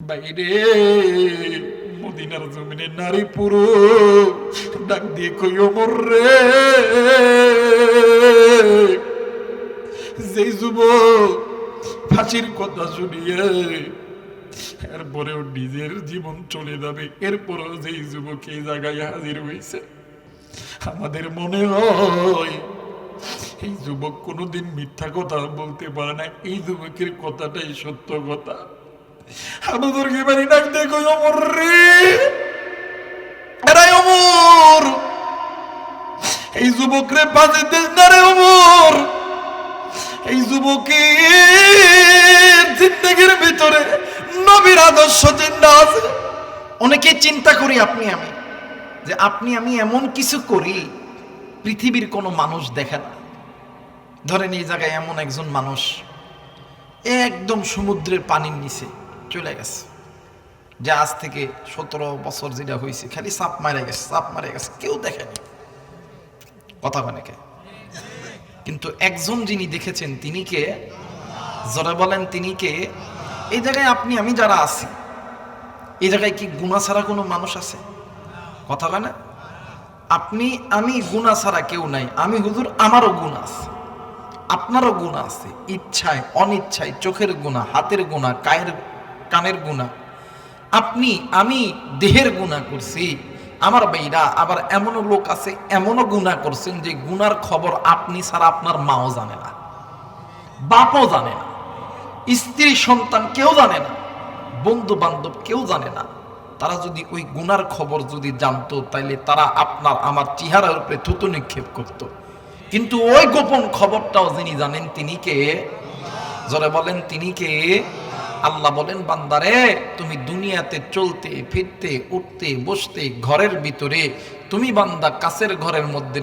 বাইরে মদিনার জমিনে নারী পুরুষ ডাক দিয়ে কই ওমর রে, যেই যুবক ফাঁসির কথা শুনিয়ে এরপরেও নিজের জীবন চলে যাবে, এরপরেও যেই যুবক এই জায়গায় হাজির হয়েছে, আমাদের মনে হয় এই যুবক কোনোদিন মিথ্যা কথা বলতে পারে না, এই যুবকের কথাটাই সত্য কথা। আমাদের কি বাড়ি ডাক দেখো ওমর রে, এরাই ওমর, এই যুবকরে বাজে দেশ না রে ওমর, এই যুবকের জিন্দেগির ভিতরে নবীর আদর্শ জিন্দা আছে। অনেকে চিন্তা করি আপনি আমি, যে আপনি আমি এমন কিছু করি পৃথিবীর কোনো মানুষ দেখে না। ধরেন এই জায়গায় এমন একজন মানুষ একদম সমুদ্রের পানির নিচে চলে গেছে, যে আজ থেকে 17 বছর যেটা হয়েছে খালি সাপ মারে গেছে, সাপ মারে গেছে, কেউ দেখেনি, কথা অনেকে। কিন্তু একজন যিনি দেখেছেন তিনি কে? জোরে বলেন তিনি কে? এই জায়গায় আপনি আমি যারা আছি, এই জায়গায় কি গুনাহ ছাড়া কোনো মানুষ আছে? কথা বলে না? আপনি আমি গুনাহ ছাড়া কেউ নাই। আমি হুজুর, আমারও গুনাহ আছে, আপনারও গুনাহ আছে, ইচ্ছায় অনিচ্ছায়, চোখের গুনাহ, হাতের গুনাহ, কানের গুনাহ। আপনি আমি দেহের গুনাহ করছি। আমার ভাইরা আবার এমনও লোক আছে এমনও গুনাহ করছেন যে গুনার খবর আপনি ছাড়া আপনার মাও জানে না, বাপও জানে না, স্ত্রী সন্তান কেউ জানে না, বন্ধু বান্ধব কেউ জানে না। তারা যদি ওই গুনার খবর যদি জানতো, তাইলে তারা আপনার আমার চেহারার উপরে থুতু নিক্ষেপ করত। কিন্তু ওই গোপন খবরটাও যিনি জানেন তিনি কে? জোরে বলেন তিনি কে? আল্লাহ বলেন, বান্দারে তুমি দুনিয়াতে চলতে ফিরতে উঠতে বসতে ঘরের ভিতরে, তুমি বান্দা কাছের ঘরের মধ্যে,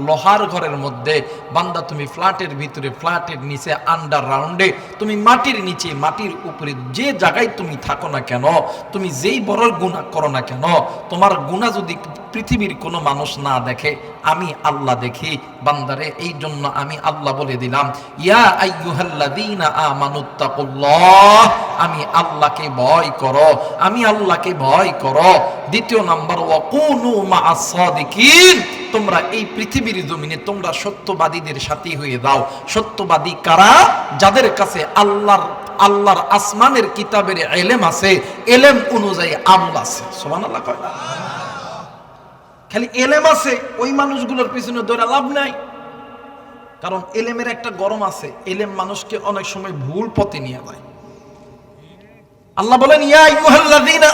লোহার ঘরের মধ্যে, বান্দা তুমি ফ্ল্যাটের ভিতরে, ফ্ল্যাটের নিচে, আন্ডারগ্রাউন্ডে, তুমি মাটির নিচে মাটির উপরে, যে জায়গায় তুমি থাকো না কেন, তুমি যেই বড় গুনাহ করো না কেন, তোমার গুনাহ যদি পৃথিবীর কোনো মানুষ না দেখে, আমি আল্লাহ দেখি। বান্দারে এই জন্য আমি আল্লাহ বলে দিলাম, ইয়া আইয়ুহাল্লাযীনা আমানুত্তাকুল্লাহ, আমি আল্লাহকে ভয় করো, আমি আল্লাহকে ভয় করো। দ্বিতীয় নাম্বার, ওয়াকুনু মাআস সাদিকিন, তোমরা এই পৃথিবীর জমিনে তোমরা সত্যবাদীদের সাথী হয়ে দাও। সত্যবাদী কারা? যাদের কাছে আল্লাহর আসমানের কিতাবের ইলম আছে, ইলম অনুযায়ী আমল আছে। সুবহানাল্লাহ কয় না? খালি এলেম আছে, ওই মানুষগুলোর পিছনে দৌড়া লাভ নাই। কারণ এলেমের একটা গরম আছে, এলেম মানুষকে অনেক সময় ভুল পথে নিয়ে যায়। আল্লাহ বলেন, ইয়া আইয়ুহাল্লাযীনা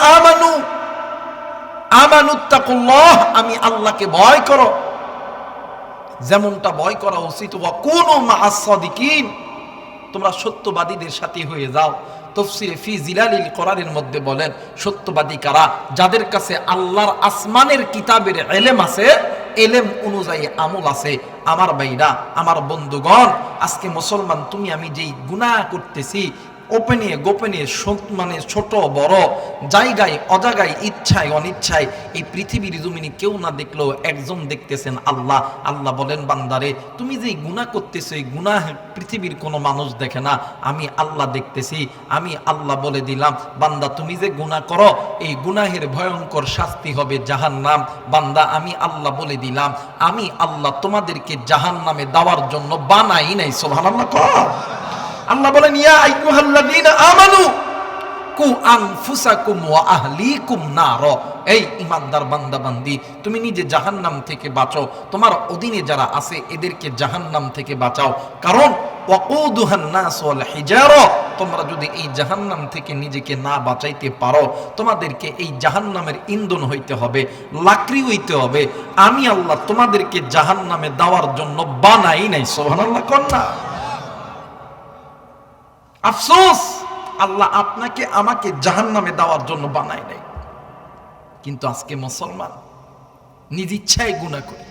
আমানুত্তাকুল্লাহ, আমি আল্লাহকে ভয় করো, যেমনটা ভয় করা উচিত। ওয়া কুনু মাআস সাদিকিন, তোমরা সত্যবাদীদের সাথে হয়ে যাও। তাফসীরে ফি জিলালিল কোরআনের মধ্যে বলেন, সত্যবাদী কারা? যাদের কাছে আল্লাহর আসমানের কিতাবের ইলম আছে, ইলম অনুযায়ী আমল আছে। আমার ভাইরা, আমার বন্ধুগণ, আজকে মুসলমান তুমি আমি যেই গুনাহ করতেছি, ওপেনে গোপনে, মানে ছোট বড়, জায়গায় অজায়গায়, ইচ্ছায় অনিচ্ছায়, এই পৃথিবীর জমিনে কেউ না দেখলেও একজন দেখতেছেন আল্লাহ। আল্লাহ বলেন, বান্দারে তুমি যেই গুনাহ করতেছো, এই গুনাহ পৃথিবীর কোনো মানুষ দেখে না, আমি আল্লাহ দেখতেছি। আমি আল্লাহ বলে দিলাম, বান্দা তুমি যে গুনাহ করো, এই গুনাহের ভয়ঙ্কর শাস্তি হবে জাহান্নাম। বান্দা আমি আল্লাহ বলে দিলাম, আমি আল্লাহ তোমাদেরকে জাহান্নামে দেওয়ার জন্য বানাই নাই। সুবহানাল্লাহ কও। আল্লাহ বলেন, ইয়া আইয়ুহাল্লাযীনা আমানু কু আনফুসাকুম ওয়া আহলিকুম নার, এই ঈমানদার বান্দা বান্দি, তুমি নিজে জাহান্নাম থেকে বাঁচো, তোমার অধীনে যারা আছে এদেরকে জাহান্নাম থেকে বাঁচাও। কারণ ওয়াকুদুহান নাস ওয়াল হিজারা, তোমরা যদি এই জাহান্নাম থেকে নিজেকে না বাঁচাইতে পারো, তোমাদেরকে এই জাহান্নামের ইন্ধন হইতে হবে, লাকড়ি হইতে হবে। আমি আল্লাহ তোমাদেরকে জাহান্নামে দেওয়ার জন্য বানাই নাই। সুবহানাল্লাহ কোন না? আফসোস, আল্লাহ আপনাকে আমাকে জাহান্নামে দেওয়ার জন্য বানায় নাই। কিন্তু আজকে মুসলমান নিজ ইচ্ছায় গুনাহ করে।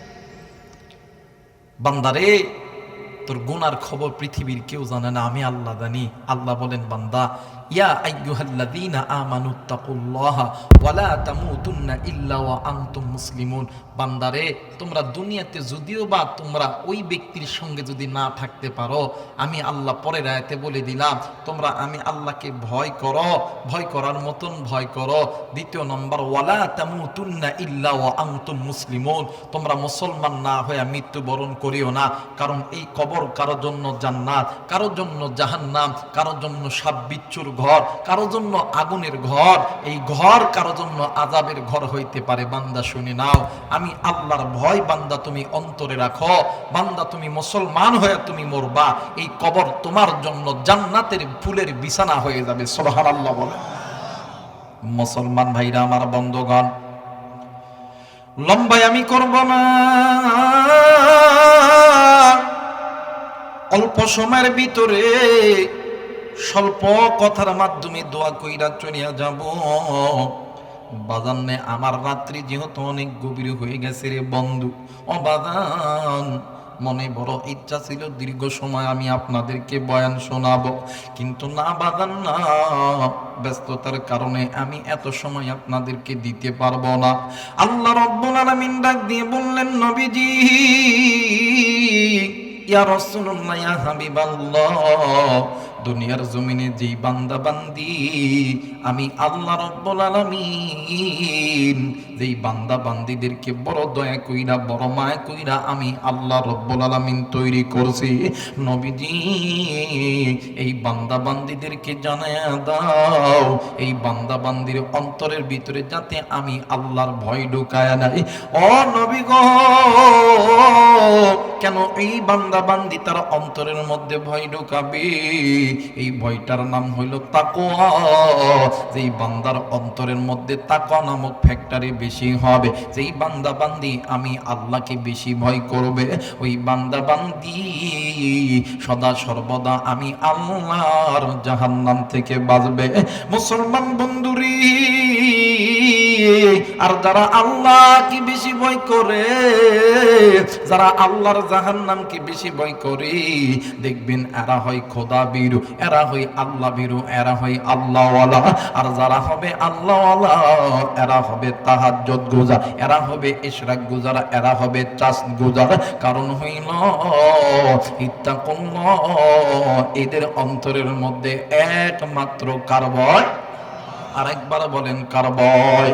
বান্দারে, তোর গুনার খবর পৃথিবীর কেউ জানে না, আমি আল্লাহ জানি। আল্লাহ বলেন, বান্দা ইয়া আইয়ুহাল্লাযীনা আমানুত্তাকুল্লাহা ওয়া লা তামুতুন্না ইল্লা ওয়া আনতুম মুসলিমুন। বান্দারে, তোমরা দুনিয়াতে যদিও বা তোমরা ওই ব্যক্তির সঙ্গে যদি না থাকতে পারো, আমি আল্লাহ পরের আয়াতে বলে দিলাম, তোমরা আমি আল্লাহকে ভয় করো, ভয় করার মতন ভয় করো। দ্বিতীয় নম্বর, ওয়ালা তামুতুন্না ইল্লা ওয়া আনতুম মুসলিমুন, তোমরা মুসলমান না হয়ে মৃত্যুবরণ করিও না। কারণ এই কবর কারোর জন্য জান্নাত, কারোর জন্য জাহান্নাম, কারোর জন্য সাপ বিচ্ছুর ঘর, কারোর জন্য আগুনের ঘর। এই ঘর কারোর জন্য আযাবের ঘর হইতে পারে। বান্দা শুনে নাও, আমি আল্লাহর ভয় বান্দা তুমি অন্তরে রাখো। বান্দা তুমি মুসলমান হয়ে তুমি মরবা, এই কবর তোমার জন্য জান্নাতের ফুলের বিছানা হয়ে যাবে। সুবহানাল্লাহ বলে। মুসলমান ভাইরা আমার, বন্ধুগণ, লম্বাই আমি করব না, অল্প সময়ের ভিতরে স্বল্প কথার মাধ্যমে দোয়া কইরা চলিয়া যাব। বাজানে, আমার রাত্রি যেহেতু অনেক গভীর হয়ে গেছে রে বন্ধু, ও বাজান, মনে বড় ইচ্ছা ছিল দীর্ঘ সময় আমি আপনাদেরকে বয়ান শোনাবো, কিন্তু না বাজান না, ব্যস্ততার কারণে আমি এত সময় আপনাদেরকে দিতে পারবো না। আল্লাহ রাব্বুল আলামিন ডাক দিয়ে বললেন, নবীজি, ইয়া রাসূলুল্লাহ, ইয়া হাবিবাল্লাহ, দুনিয়ার জমিনে যেই বান্দা বান্দি আমি আল্লাহ রাব্বুল আলামিন যেই বান্দা বান্দিদেরকে বড় দয়া কইরা বড় মায়া কইরা আমি আল্লাহ রাব্বুল আলামিন তৈরি করছি, নবীজি এই বান্দা বান্দিদেরকে জানায়া দাও, এই বান্দা বান্দির অন্তরের ভিতরে যাতে আমি আল্লাহর ভয় ঢুকায়া নাই। ও নবী গো, কেন এই বান্দা বান্দি তার অন্তরের মধ্যে ভয় ঢুকাবে? এই ভয়টার নাম হইল তাকওয়া। যেই বান্দার অন্তরের মধ্যে তাকওয়া নামক ফ্যাক্টরি বেশি হবে, যেই বান্দা বান্দি আমি আল্লাহকে বেশি ভয় করবে, ওই বান্দা বান্দি সদা সর্বদা আমি আল্লাহর জাহান্নাম থেকে বাঁচবে। মুসলমান বন্ধুরি, আর যারা আল্লাহকে বেশি ভয় করে, যারা আল্লাহর জাহান্নামকে বেশি ভয় করে, দেখবেন এরা হয় খোদা বিরু, এরা হয় আল্লাহ বিরু, এরা হয় আল্লাহওয়ালা। আর যারা হবে আল্লাহওয়ালা, এরা হবে তাহাজ্জুদ গুজার, এরা হবে ইশরাক গুজার, এরা হবে চাষ গুজার। কারণ হইল ইত্তাকুল্লাহ, এদের অন্তরের মধ্যে একমাত্র কার ভয়? আরেকবার বলেন, কার ভয়?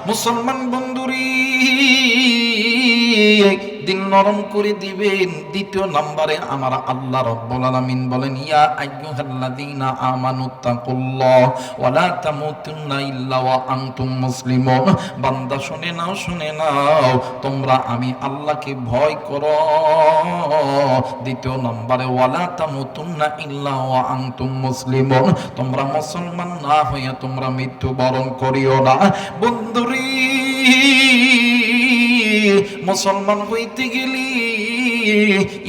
মুসলমান বন্ধুরি, দিন নরম করে দিবেন। দ্বিতীয় নম্বরে আমার আল্লাহ রাব্বুল আলামিন বলেন, ইয়া আইয়ুহাল্লাযীনা আমানুত্তাকুল্লাহ ওয়া লা তামুতুন্না ইল্লা ওয়া আনতুম মুসলিমুন। বান্দা শুনে নাও, শুনে নাও, তোমরা আমি আল্লাহকে ভয় করো। দ্বিতীয় নম্বরে, ওয়া লা তামুতুন্না ইল্লা ওয়া আনতুম মুসলিমুন, তোমরা মুসলমান না হয়ে তোমরা মৃত্যুবরণ করিও না। বন্ধুরি, মুসলমান হইতে গেলি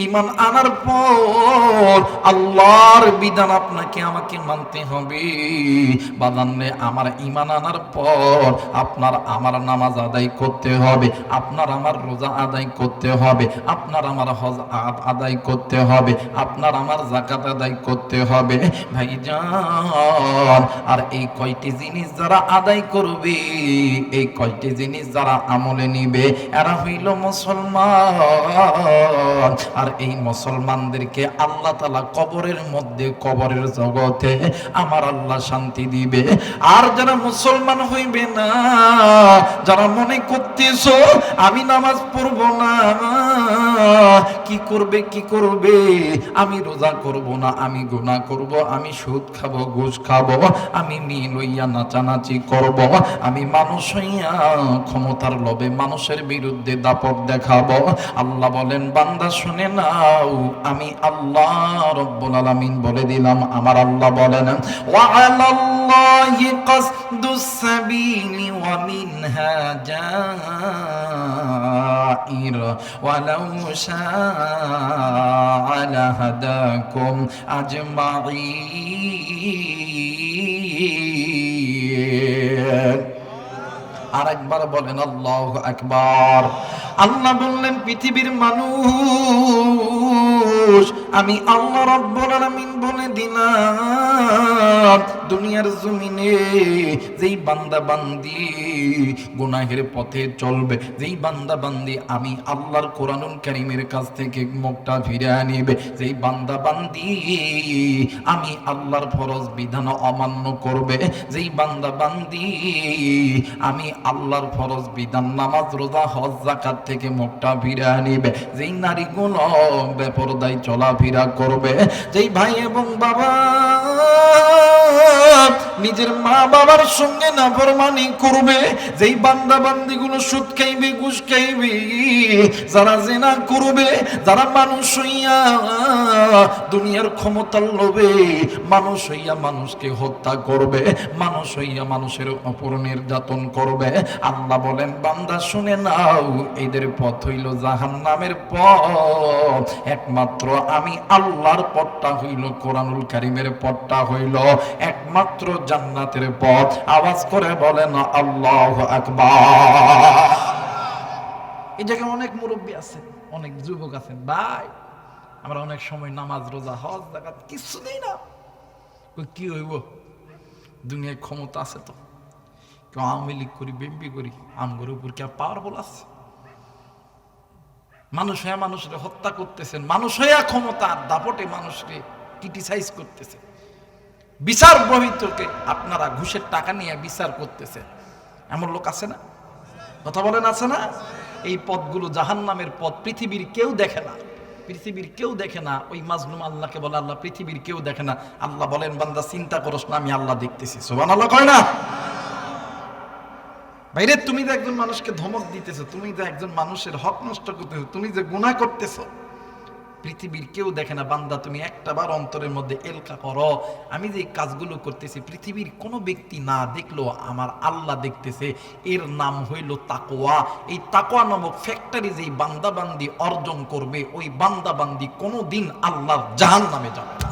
ঈমান আনার পর আল্লাহর বিধান আপনাকে আমাকে মানতে হবে। বাদানে, আমার ঈমান আনার পর আপনার আমার নামাজ আদায় করতে হবে, আপনার আমার রোজা আদায় করতে হবে, আপনার আমার হজ আদায় করতে হবে, আপনার আমার যাকাত আদায় করতে হবে ভাইজান। আর এই কয়টি জিনিস যারা আদায় করবে, এই কয়টি জিনিস যারা আমলে নিবে, এরা হইল মুসলমান। আর এই মুসলমানদেরকে আল্লাহ তাআলা কবরের মধ্যে, কবরের জগতে আমার আল্লাহ শান্তি দিবে। আর যারা মুসলমান হইবে না, যারা মনে করতেছো আমি নামাজ পড়ব না, কি করবে কি করবে, আমি রোজা করব না, আমি গুনাহ করব, আমি সুদ খাবো, ঘুষ খাবো, আমি মেয়ে লইয়া নাচানাচি করব, আমি মানুষ হইয়া ক্ষমতার লোভে মানুষের বিরুদ্ধে দাপট দেখাবো। আল্লাহ বলেন, বান্দা শুনে নাও, আমি আল্লাহ রাব্বুল আলামিন বলে দিলাম, আমার আল্লাহ বলেন, ওয়া আলাল্লাহি কাসদুস সাবিলি ওয়া মিনহা জাইর ওয়ালাউ শাআ লাহাদাকুম আজমাইন। আরেকবার বলেন আল্লাহু আকবার। আল্লাহ বললেন, পৃথিবীর মানুষ আমি আল্লাহ রাব্বুল আলামিন বলে দিলাম দুনিয়ার জমিনে যেই বান্দা বান্দি গুনাহের পথে চলবে, যেই বান্দা বান্দি আমি আল্লাহর কোরআনুল কারীমের কাছ থেকে মুখটা ফিরিয়ে নিবে, যেই বান্দা বান্দি আমি আল্লাহর ফরজ বিধান অমান্য করবে, যেই বান্দা বান্দি আমি আল্লাহর ফরজ বিধান নামাজ রোজা হজ যাকাত থেকে মুখটা ফিরিয়ে নিবে, যেই নারীগুলো বেপরদায় চলাফেরা করবে, যেই ভাই এবং বাবা নিজের মা বাবার সঙ্গে নাফরমানি করবে, যেই বান্দা বান্দিগুলো সুদ খাইবে ঘুষ খাইবে, যারা জিনা করবে, যারা মানুষ হইয়া দুনিয়ার ক্ষমতার লোভে মানুষ হইয়া মানুষকে হত্যা করবে, মানুষ হইয়া মানুষের উপর নির্যাতন করবে, আল্লাহ বলেন বান্দা শুনে নাও এদের পথ হইল জাহান্নামের পথ, একমাত্র আমি আল্লাহর পথটা হইল কোরআনুল কারীমের পথটা হইল একমাত্র জান্নাতের পথ। আওয়াজ করে বলেন আল্লাহু আকবার। এই জায়গায় অনেক মুরব্বী আছেন, অনেক যুবক আছেন, ভাই আমরা অনেক সময় নামাজ রোজা হজ যাকাত কিছু নেই না, কি হইব দুনিয়ায় ক্ষমতা আছে তো, কেউ আওয়ামী লীগ করি বিএনপি করি আমগর উপর কি পাওয়ারফুল আছে, মানুষ হয়ে মানুষকে হত্যা করতেছেন, মানুষ হয়ে ক্ষমতার দাপটে মানুষকে ক্রিটিসাইজ করতেছে, বিচার বহির্ভূতকে আপনারা ঘুষের টাকা নিয়ে বিচার করতেছে, এমন লোক আছে না? কথা বলেন আছে না? এই পথগুলো জাহান্নামের পথ, পৃথিবীর কেউ দেখে না, পৃথিবীর কেউ দেখে না। ওই মাজলুম আল্লাহকে বলে আল্লাহ পৃথিবীর কেউ দেখে না, আল্লাহ বলেন বান্দা চিন্তা করস না আমি আল্লাহ দেখতেছি। সুবহানাল্লাহ কয় না? বাইরে তুমি যে একজন মানুষকে ধমক দিতেছো, তুমি যে একজন মানুষের হক নষ্ট করতেছো, তুমি যে গুনাহ করতেছো, পৃথিবীর কেউ দেখে না। বান্দা তুমি একটাবার অন্তরের মধ্যে এলকা করো, আমি যে কাজগুলো করতেছি পৃথিবীর কোনো ব্যক্তি না দেখলো আমার আল্লাহ দেখতেছে, এর নাম হইল তাকওয়া। এই তাকওয়া নামক ফ্যাক্টরি যেই বান্দাবান্দি অর্জন করবে, ওই বান্দাবান্দি কোনোদিন আল্লাহর জাহান্নামে যাবে না।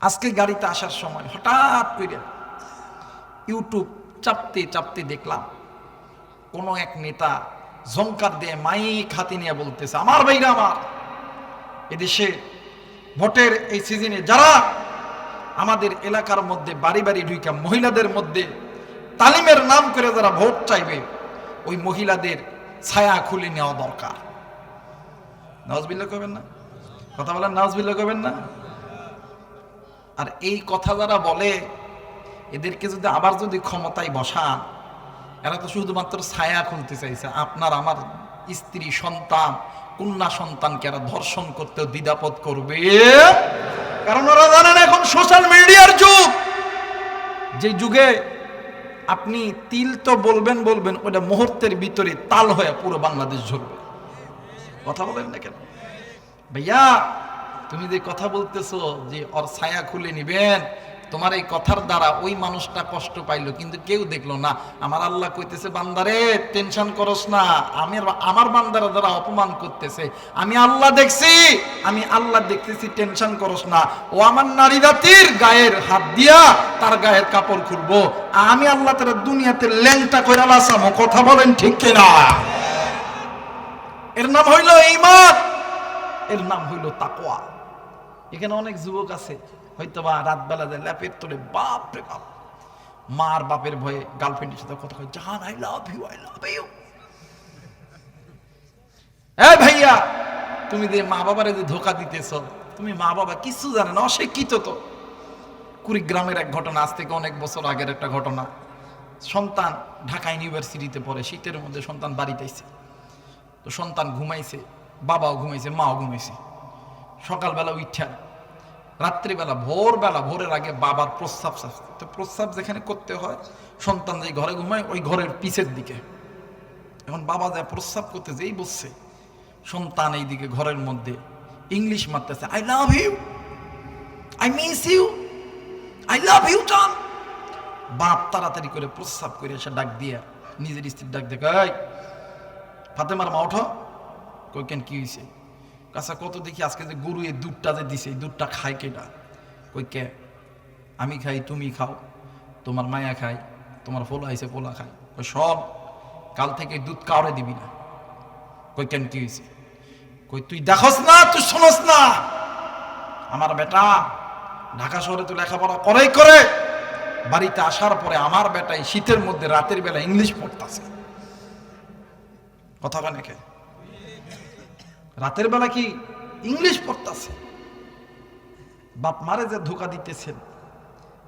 আজকে গাড়িতে আসার সময় হঠাৎ করে ইউটিউব চাপতে চাপতে দেখলাম কোন এক নেতা ঝংকার দিয়ে মাইক হাতে নিয়ে বলতেছে, আমার ভাইরা আমার, এদেশে ভোটের এই সিজনে যারা আমাদের এলাকার মধ্যে বাড়ি বাড়ি ঢুইকা মহিলাদের মধ্যে তালিমের নাম করে যারা ভোট চাইবে, ওই মহিলাদের ছায়া খুলে নেওয়া দরকার। নাউজুবিল্লাহ কইবেন না? কথা বলেন নাউজুবিল্লাহ কইবেন না? আর এই কথা যারা বলে এদেরকে যদি আবার যদি ক্ষমতায় বসান, এরা তো শুধুমাত্র ছায়া খুলতে চাইছে, আপনার আমার স্ত্রী সন্তান কন্যা সন্তানকে এরা ধর্ষণ করতেও দ্বিধাবোধ করবে, কারণ ওরা জানেন এখন সোশ্যাল মিডিয়ার যুগ। যে যুগে আপনি তিল তো বলবেন বলবেন, ওটা মুহূর্তের ভিতরে তাল হয়ে পুরো বাংলাদেশ ঝরবে। কথা বলেন না কেন ভাইয়া? তুমি যে কথা বলতেছো যে ওর ছায়া খুলে নিবেন, তোমার এই কথার দ্বারা ওই মানুষটা কষ্ট পাইলো কিন্তু কেউ দেখলো না। আমার আল্লাহ কইতেছে বান্দারে টেনশন করস না, আমি আমার বান্দারা যারা অপমান করতেছে আমি আল্লাহ দেখছি, আমি আল্লাহ দেখতেছি, টেনশন করস না। ও আমার নারী জাতির গায়ের হাত দিয়া তার গায়ের কাপড় খুলবো, আমি আল্লাহ তারা দুনিয়াতে ল্যাংটা কইরা লাসামো। কথা বলেন ঠিক কিনা? এর নাম হইল ঈমান, এর নাম হইল তাকওয়া। এখানে অনেক যুবক আছে হয়তো বা রাত বেলা যায় ল্যাপের তোলে, বাপ রে বাপ, মার বাপের ভয়ে গার্লফ্রেন্ডের সাথে কথা কয়, জান I love you, I love you. এই ভাইয়া, তুমি যে মা বাবারে যে ধোকা দিতেছ, তুমি মা বাবা কিছু জানে না, অশিক্ষিত। তো কুড়িগ্রামের এক ঘটনা, আজ থেকে অনেক বছর আগের একটা ঘটনা। সন্তান ঢাকা ইউনিভার্সিটিতে পড়ে, শীতের মধ্যে সন্তান বাড়িতে আইছে, তো সন্তান ঘুমাইছে, বাবাও ঘুমাইছে, মাও ঘুমাইছে। সকালবেলা উঠা রাত্রিবেলা ভোরবেলা, ভোরের আগে বাবার প্রস্রাব, তো প্রস্রাব যেখানে করতে হয় সন্তান যে ঘরে ঘুমায় ওই ঘরের পিছের দিকে। এখন বাবা যায় প্রস্রাব করতে যেই বসছে, সন্তান এইদিকে ঘরের মধ্যে ইংলিশ মারতেছে, I love you, I miss you, I love you জান। বাপ তাড়াতাড়ি করে প্রস্রাব করে এসে ডাক দিয়ে নিজের স্ত্রীর ডাক দেখে, এই ফাতেমার মা ওঠো। কই কেন কি হয়েছে? কাছা কত দেখি আজকে যে গরু এই দুধটা যে দিছে, এই দুধটা খায় কেটা? কই কে? আমি খাই, তুমি খাও, তোমার মায়া খাই, তোমার পোলা আইছে পোলা খায়। কই সব, কাল থেকে দুধ কাউরে দিবি না। কই কেন কি হয়েছে? কই তুই দেখস না, তুই শোনস না? আমার বেটা ঢাকা শহরে তো লেখাপড়া করে বাড়িতে আসার পরে আমার বেটাই শীতের মধ্যে রাতের বেলা ইংলিশ পড়তাছে। কথা বলে কে? রাতের বেলা কি ইংলিশ পড়তাছে? বাপ মারে যে ধোকা দিতেছেন,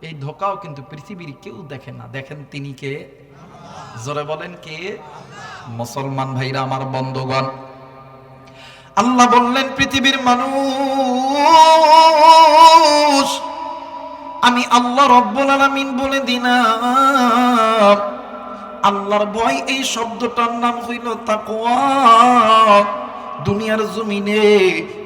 এই ধোকাও কিন্তু পৃথিবীর কেউ দেখে না। দেখেন তিনি কে? জোরে বলেন কে? মুসলমান ভাইরা আমার, বন্ধুগণ, আল্লাহ বললেন পৃথিবীর মানুষ আমি আল্লাহ রব্বুল আলামিন বলে দিলাম, আল্লাহর ভয় এই শব্দটার নাম হইল তাকওয়া। দুনিয়ার জমিনে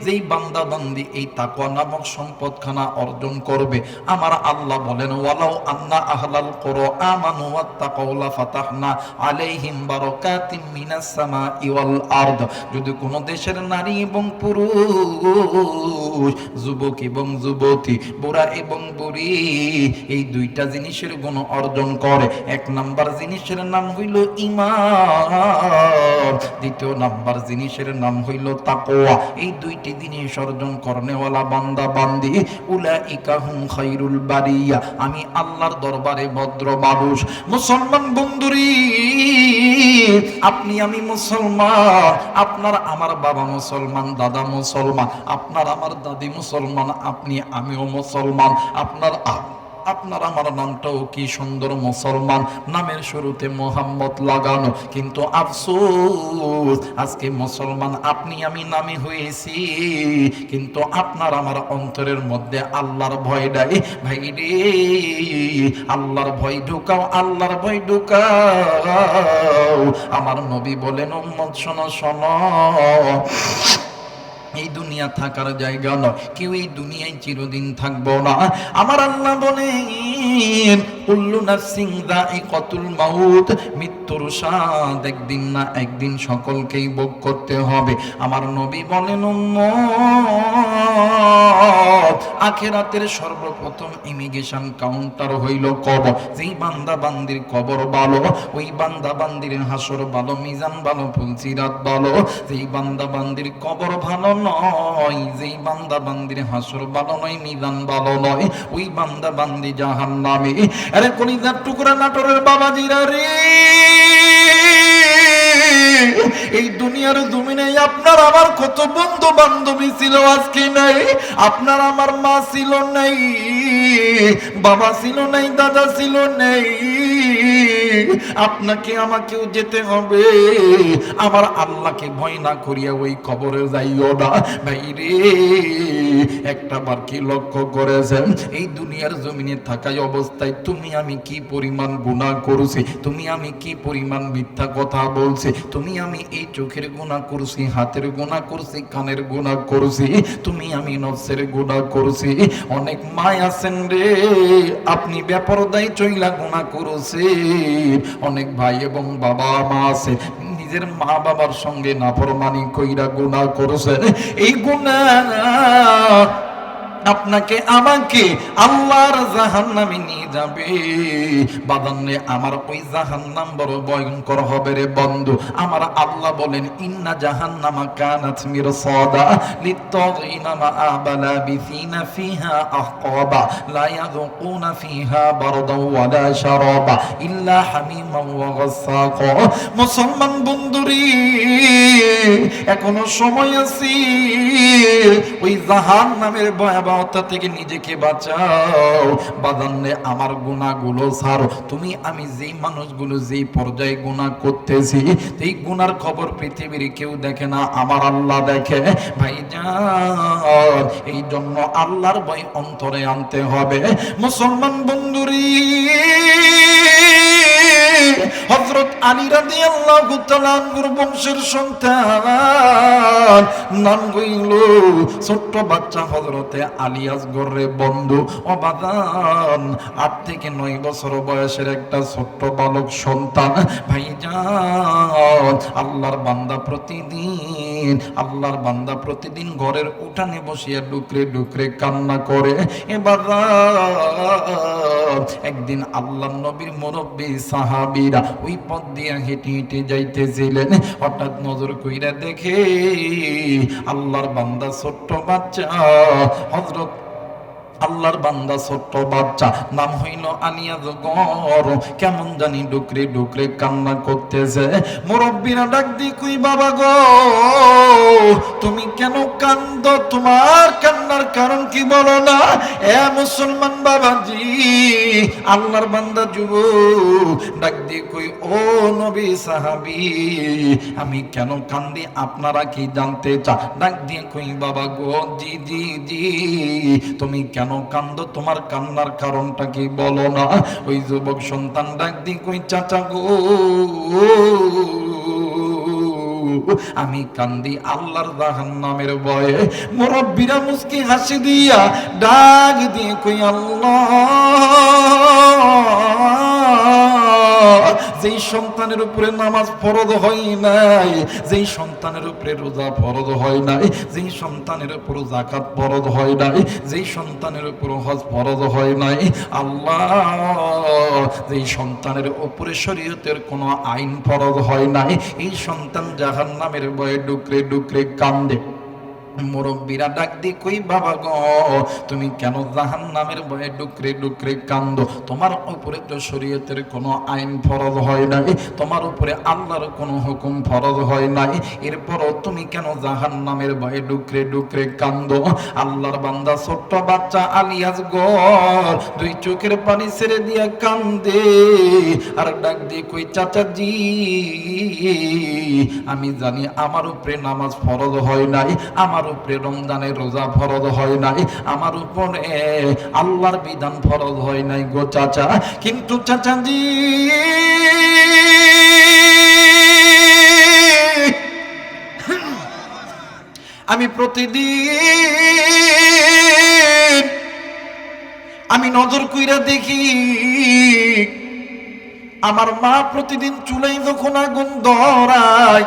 যেই বান্দা বান্দি এই তাকওয়া নামক সম্পদখানা অর্জন করবে, আমার আল্লাহ বলেন ওয়ালাউ আন্না আহলাল কুরআ আমানু ওয়াত্তাকাউ লাফাতাহনা আলাইহিম বারাকাতিম মিনাস সামাই ওয়াল আরদ। যদি কোন দেশের নারী এবং পুরুষ, যুবক এবং যুবতী, বুড়া এবং বুড়ি এই দুইটা জিনিসের গুণ অর্জন করে, এক নাম্বার জিনিসের নাম হইল ঈমান, দ্বিতীয় নাম্বার জিনিসের নাম হইল তাকওয়া। এই দুইটি জিনিস অর্জন করনেওয়ালা বান্দা বান্দি উলাইকা হুম খায়রুল বারিয়া, আমি আল্লাহর দরবারে ভদ্র মানুষ। মুসলমান বন্ধুরি, আপনি আমি মুসলমান, আপনার আমার বাবা মুসলমান, দাদা মুসলমান, আপনার আমার দাদি মুসলমান, আপনি আমিও মুসলমান, আপনার আমার নামটাও কি সুন্দর মুসলমান, নামের শুরুতে মোহাম্মদ লাগানো। কিন্তু আফসোস আজকে মুসলমান আপনি আমি নামে হয়েছি, কিন্তু আপনার আমার অন্তরের মধ্যে আল্লাহর ভয় নাই। ভাই রে, আল্লাহর ভয় ঢুকাও, আল্লাহর ভয় ঢুকাও। আমার নবী বলেন উম্মত শোনো শোনো, এই দুনিয়া থাকার জায়গা নয়, কেউ এই দুনিয়ায় চিরদিন থাকবো না। আমার আল্লাহ বলেন কুল্লু নাফসিন যায়িকাতুল মাউত, মৃত্যুর স্বাদ একদিন না একদিন সকলকেই ভোগ করতে হবে। আমার নবী বলেন উম্মত, আখিরাতের সর্বপ্রথম ইমিগ্রেশন কাউন্টার হইল কবর। যেই বান্দা বান্দির কবর ভালো, ওই বান্দা বান্দির হাসর ভালো, মিজান ভালো, ফুলসিরাত ভালো। যেই বান্দা বান্দির কবর ভালো নয়, যেই বান্দা বান্দির হাসর ভালো নয়, মিজান ভালো নয়, ওই বান্দা বান্দি জাহান্নামে। আরে কলিজার টুকরা নাটোরের বাবাজিরা রে, এই দুনিয়ার জমিনে আপনার আমার কত বন্ধু বান্ধবী ছিল, আজকে নাই। আপনার আমার মা ছিল নাই, বাবা ছিল নাই, দাদা ছিল নাই। আপনাকে আমাকেও যেতে হবে। আমার আল্লাহকে ভয় না করিয়া ওই কবরে যাইও না। ভাই রে, একটা বার কি লক্ষ্য করেছেন, এই দুনিয়ার জমিনে থাকায় অবস্থায় তুমি আমি কি পরিমাণ গুনাহ করছি, তুমি আমি কি পরিমাণ মিথ্যা কথা বলছি, তুমি আমি এই চোখের গুনাহ করছি, হাতের গুনাহ করছি, কানের গুনাহ করছি, তুমি আমি নফসের গুনাহ করছি। অনেক মা আছেন রে, আপনি বেপরদায় চইলা গুনাহ করছেন। অনেক ভাই এবং বাবা মা আছে, নিজের মা বাবার সঙ্গে নাফরমানি কইরা গুনাহ করছেন। এই গুনাহ আপনাকে আমাকে আল্লাহর জাহান্নামে নিয়ে যাবে। বাদান্নে আমার ওই জাহান্নাম বড় ভয়ঙ্কর হবে রে বন্ধু। আমার আল্লাহ বলেন ইন্না জাহান্নামা কানাত মিরসাদা লিত্তাগিনা মাআবা লাবিসিনা ফিহা আহকাবা লা ইয়াযুকুনা ফিহা বারদাও ওয়ালা শারাবা ইল্লা হামিমান ওয়া গাসসাকা। মুসলমান বন্ধুরে, এখনো সময় আছে, ওই জাহান্নামের ভয়াবহ থেকে নিজেকে বাঁচাও। বাদান্নে আমার গুনাহগুলো ছাড়ো। তুমি আমি যেই মানুষগুলো যেই পর্যায়ে গুনাহ করতেছি, এই গুনার খবর পৃথিবীর কেউ দেখে না, আমার আল্লাহ দেখে। ভাইজান, এই জন্য আল্লাহর ভয় অন্তরে আনতে হবে। মুসলমান বন্ধুরি, হযরত আলী রাদিয়াল্লাহু তাআলা আনহুর বংশের সন্তান, নাম হইল ছোট্ট বাচ্চা হযরতে আলী আসগর রে বন্ধু। অবাদান 8 থেকে 9 বছর বয়সের একটা ছোট্ট বালক সন্তান। ভাইজান, আল্লাহর বান্দা প্রতিদিন ঘরের উঠানে বসিয়া ডুকরে ডুকরে কান্না করে। এবার একদিন আল্লাহ নবীর মুরব্বী সাহাবীরা ওই পথ দিয়ে হেঁটে হেঁটে যাইতেছিলেন, হঠাৎ নজর কইরা দেখে আল্লাহর বান্দা ছোট্ট বাচ্চা হযরত আল্লাহর বান্দা ছোট্ট বাচ্চা, নাম হইল আলিয়াজগর, কেমন জানি ডুকরে ডুকরে কান্না করতেছে। মুরব্বীরা ডাক দি কই বাবা গো তুমি কেন কান্দো, তোমার কান্নার কারণ কি বলো না? এ মুসলমান বাবাজি, আল্লাহর বান্দা যুবক ডাক দি কই ও নবী সাহাবী, আমি কেন কান্দি আপনারা কি জানতে চান? ডাক দিয়ে কই বাবা গো জি জি জি, তুমি কেন কান্দো, তোমার কান্নার কারণটা কি বলো না? ওই যুবক সন্তান ডাক দিয়ে কই চাচা গো আমি কান্দি আল্লাহর জাহান্নামের ভয়ে। মুরব্বিরা মুস্কি হাসি দিয়া ডাক দিয়ে কই আল্লাহ, যেই সন্তানের উপরে নামাজ ফরজ হয় নাই, যেই সন্তানের উপরে রোজা ফরজ হয় নাই, যেই সন্তানের উপর যাকাত ফরজ হয় নাই, যেই সন্তানের উপর হজ ফরজ হয় নাই, আল্লাহ যেই সন্তানের উপরে শরীয়তের কোনো আইন ফরজ হয় নাই, এই সন্তান জাহান্নামের ভয়ে ডুকরে ডুকরে কান্দে। মুরব্বীরা ডাক দি কই বাবা গো তুমি কেন জাহান্নামের ভয়ে ডুকরে ডুকরে কান্দো? তোমার উপরে তো শরীয়তের কোনো আইন ফরজ হয় নাই, তোমার উপরে আল্লাহর কোনো হুকুম ফরজ হয় নাই, এরপরও তুমি কেন জাহান্নামের ভয়ে ডুকরে ডুকরে কান্দো? আল্লাহর বান্দা ছোট্ট বাচ্চা আলিয়াজগর দুই চোখের পানি ছেড়ে দিয়া কান্দে আর ডাক দি কই চাচা জি, আমি জানি আমার উপরে নামাজ ফরজ হয় নাই, আমার উপরে রমজানের রোজা ফরজ হয় নাই, আমার উপরে আল্লাহর বিধান ফরজ হয় নাই গো চাচা, কিন্তু চাচা জি আমি প্রতিদিন আমি নজর কইরা দেখি আমার মা প্রতিদিন চুলাই যখন আগুন ধরায়,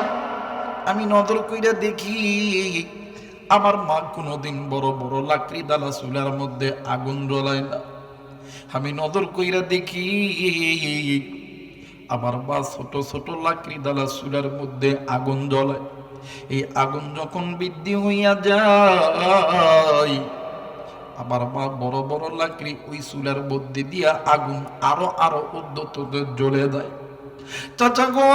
আমি নজর কইরা দেখি আমার মা কোনোদিন বড় বড় লাকড়ি ডালা চুলার মধ্যে আগুন জ্বলায় না। আমি নজর কইরা দেখি আমার মা ছোট ছোট লাকড়ি ডালা চুলার মধ্যে আগুন জ্বলায়। এই আগুন যখন বৃদ্ধি হইয়া যায়, আমার মা বড় বড় লাকড়ি ওই চুলার মধ্যে দিয়া আগুন আরো আরো উদ্যত জ্বলে যায়। চাচা গো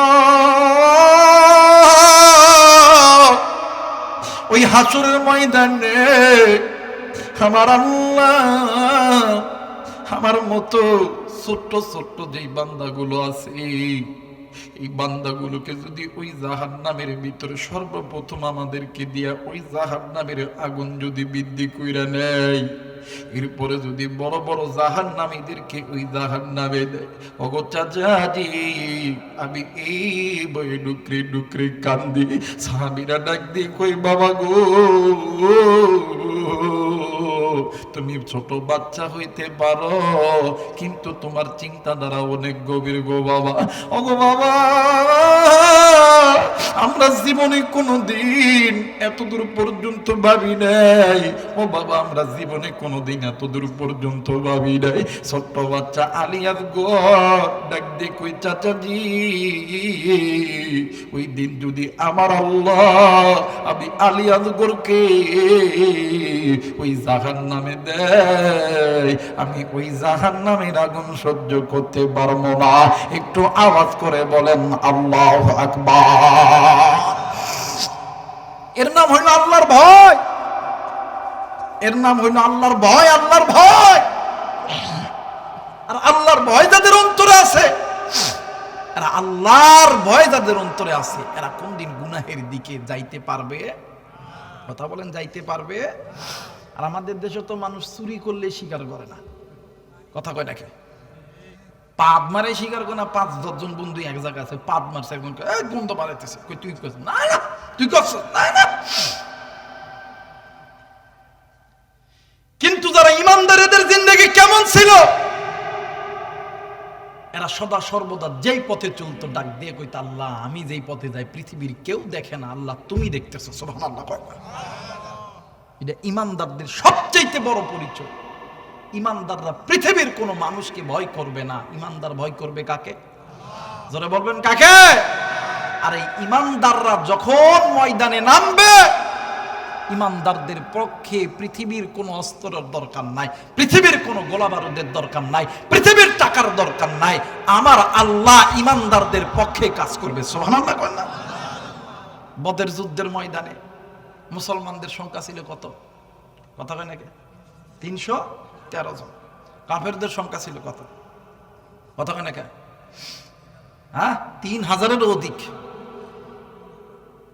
ওই হাসরের ময়দানে আমার আল্লাহ আমার মতো ছোট্ট ছোট্ট যেই বান্দাগুলো আছে, এই বান্দাগুলোকে যদি ওই জাহান্নামের ভিতরে সর্বপ্রথম আমাদেরকে দিয়া ওই জাহান্নামের আগুন যদি বৃদ্ধি কইরা নেয়, এরপরে যদি বড় বড় জাহান্নামীদেরকে ওই জাহান্নামে দেয়, ওগো চাচাজি আমি এই বয়ে ডুকরে ডুকরে কান্দি। সাহাবীরা ডাক দিয়ে কই বাবা গো তুমি ছোট বাচ্চা হইতে পারো, কিন্তু তোমার চিন্তাধারা অনেক গভীর গো বাবা। ওগো বাবা আমরা জীবনে কোনোদিন এত দূর পর্যন্ত ভাবি নাই, ও বাবা আমরা জীবনে কোনোদিন এত দূর পর্যন্ত ভাবি নাই। ছোট্ট বাচ্চা আলিয়াজগর ডাক দিয়ে কই চাচাজি ওই দিন যদি আমার আল্লাহ আমি আলিয়াজগরকে ওই জাহান্নামে দেয়, আমি ওই জাহান্নামের আগুন সহ্য করতে পারবো না। একটু আওয়াজ করে বলেন আল্লাহু আকবার। এর নাম হইল আল্লাহর ভয়, এর নাম হইল আল্লাহর ভয়, আল্লাহর ভয়। আর আল্লাহর ভয় যাদের অন্তরে আছে, এরা আল্লাহর ভয় যাদের অন্তরে আছে, এরা কোনদিন গুনাহের দিকে যাইতে পারবে? কথা বলেন, যাইতে পারবে? আর আমাদের দেশে তো মানুষ চুরি করলে স্বীকার করে না, কথা কয় নাকি? পাদ মারে স্বীকার করে না। 5-10 জন বন্ধু এক জায়গায় আছে, পাদ মারছে, একজন গন্ধ পালাইতেছে, তুই করছিস না, না তুই করছিস না, না। কিন্তু যারা ইমানদার এদের জিন্দেগি কেমন ছিল? এরা সদা সর্বদা যেই পথে চলতো ডাক দিয়ে কইতো আল্লাহ আমি যেই পথে যাই পৃথিবীর কেউ দেখে না, আল্লাহ তুমি দেখতেছো, সুবহানাল্লাহ। এটা ইমানদারদের সবচেয়ে বড় পরিচয়। ইমানদাররা পৃথিবীর কোনো মানুষকে ভয় করবে না। ইমানদার ভয় করবে কাকে? জোরে বলবেন কাকে? আর এই ইমানদাররা যখন ময়দানে নামবে, ইমানদারদের পক্ষে পৃথিবীর কোনো অস্ত্রের দরকার নাই, পৃথিবীর কোনো গোলা বারুদের দরকার নাই, পৃথিবীর টাকার দরকার নাই। আমার আল্লাহ ইমানদারদের পক্ষে কাজ করবে। সুবহানাল্লাহ কয় না? বদর যুদ্ধের ময়দানে মুসলমানদের সংখ্যা ছিল কত? কথা কয় নাকি? 313 জন। কাফেরদের সংখ্যা ছিল কত? কথা কয় নাকি? হ্যাঁ, 3000-এরও অধিক।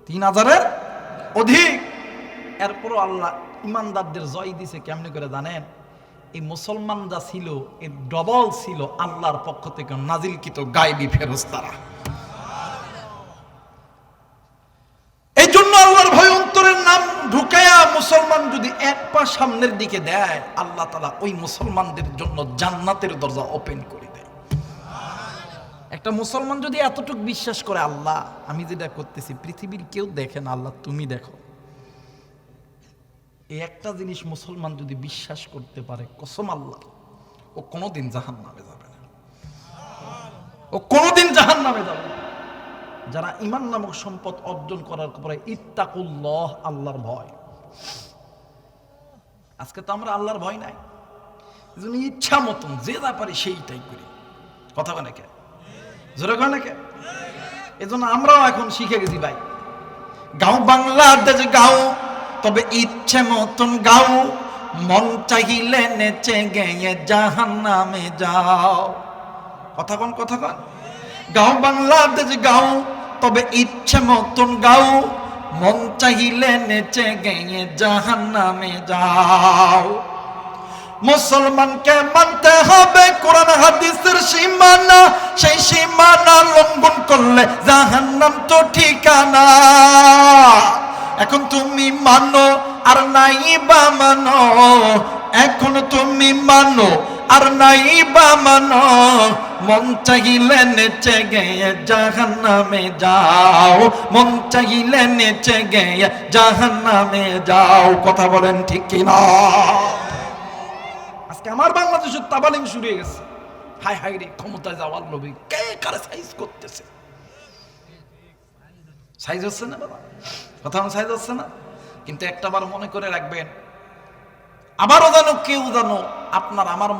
3000-এর অধিক। এরপরও আল্লাহ ইমানদারদের জয় দিছে কেমনে করে জানেন? এই মুসলমান যা ছিল এর ডবল ছিল আল্লাহর পক্ষ থেকে নাজিলকৃত গায়বী ফেরেশতারা। এই জন্য আল্লাহর ভয় অন্তরের নাম ঢুকায়া মুসলমান যদি এক পা সামনের দিকে দেয়, আল্লাহ তাআলা ওই মুসলমানদের জন্য জান্নাতের দরজা ওপেন করে দেয়। একটা মুসলমান যদি এতটুকু বিশ্বাস করে, আল্লাহ আমি যেটা করতেছি পৃথিবীর কেউ দেখে না, আল্লাহ তুমি দেখো, এই একটা জিনিস মুসলমান যদি বিশ্বাস করতে পারে, কসম আল্লাহ, ও কোনোদিন জাহান্নামে যাবে না। ও কোনোদিন জাহান্নামে যাবে না। যারা ঈমান নামক সম্পদ অর্জন করার পরে ইত্তাকুল্লাহ, আল্লাহর ভয়। আজকে তো আমরা আল্লাহর ভয় নাই, এজন্য ইচ্ছা মতন যে যা পারি সেইটাই করি। কথা কয় নাকি? জোরে কয় নাকি? এজন্য আমরাও এখন শিখে গেছি ভাই, গাও বাংলাদেশ গাও, তবে ইচ্ছে মতন গাও, মন চাইলে নেচে গেয়ে জাহান্নামে যাও। কথা কন, কথা কন। গাও বাংলাদেশ গাও, তবে ইচ্ছে মতন গাও, মন চাইলে নেচে গেয়ে জাহান্নামে যাও। মুসলমানকে মানতে হবে কোরআন হাদিসের সীমানা, সেই সীমানা লঙ্ঘন করলে জাহান্নাম তো ঠিকানা। এখন তুমি মানো আর নাই বা মানো, এখন তুমি মানো আর নাই বা মানো, মন চাইলে নেচে গিয়ে জাহান্নামে যাও, মন চাইলে নেচে গিয়ে জাহান্নামে যাও। কথা বলেন ঠিক কিনা? আজকে আমার বাংলাদেশের তাবালিং শুরু হয়ে গেছে। হাই হাই রে, ক্ষমতায় যাওয়ার লোভে কে কারে সাইজ করতেছে। সাইজ হচ্ছে না বাবা, কথা সাইজ হচ্ছে না। কিন্তু একটাবার মনে করে রাখবেন, আবারও জানো কেউ জানো আপনার আমার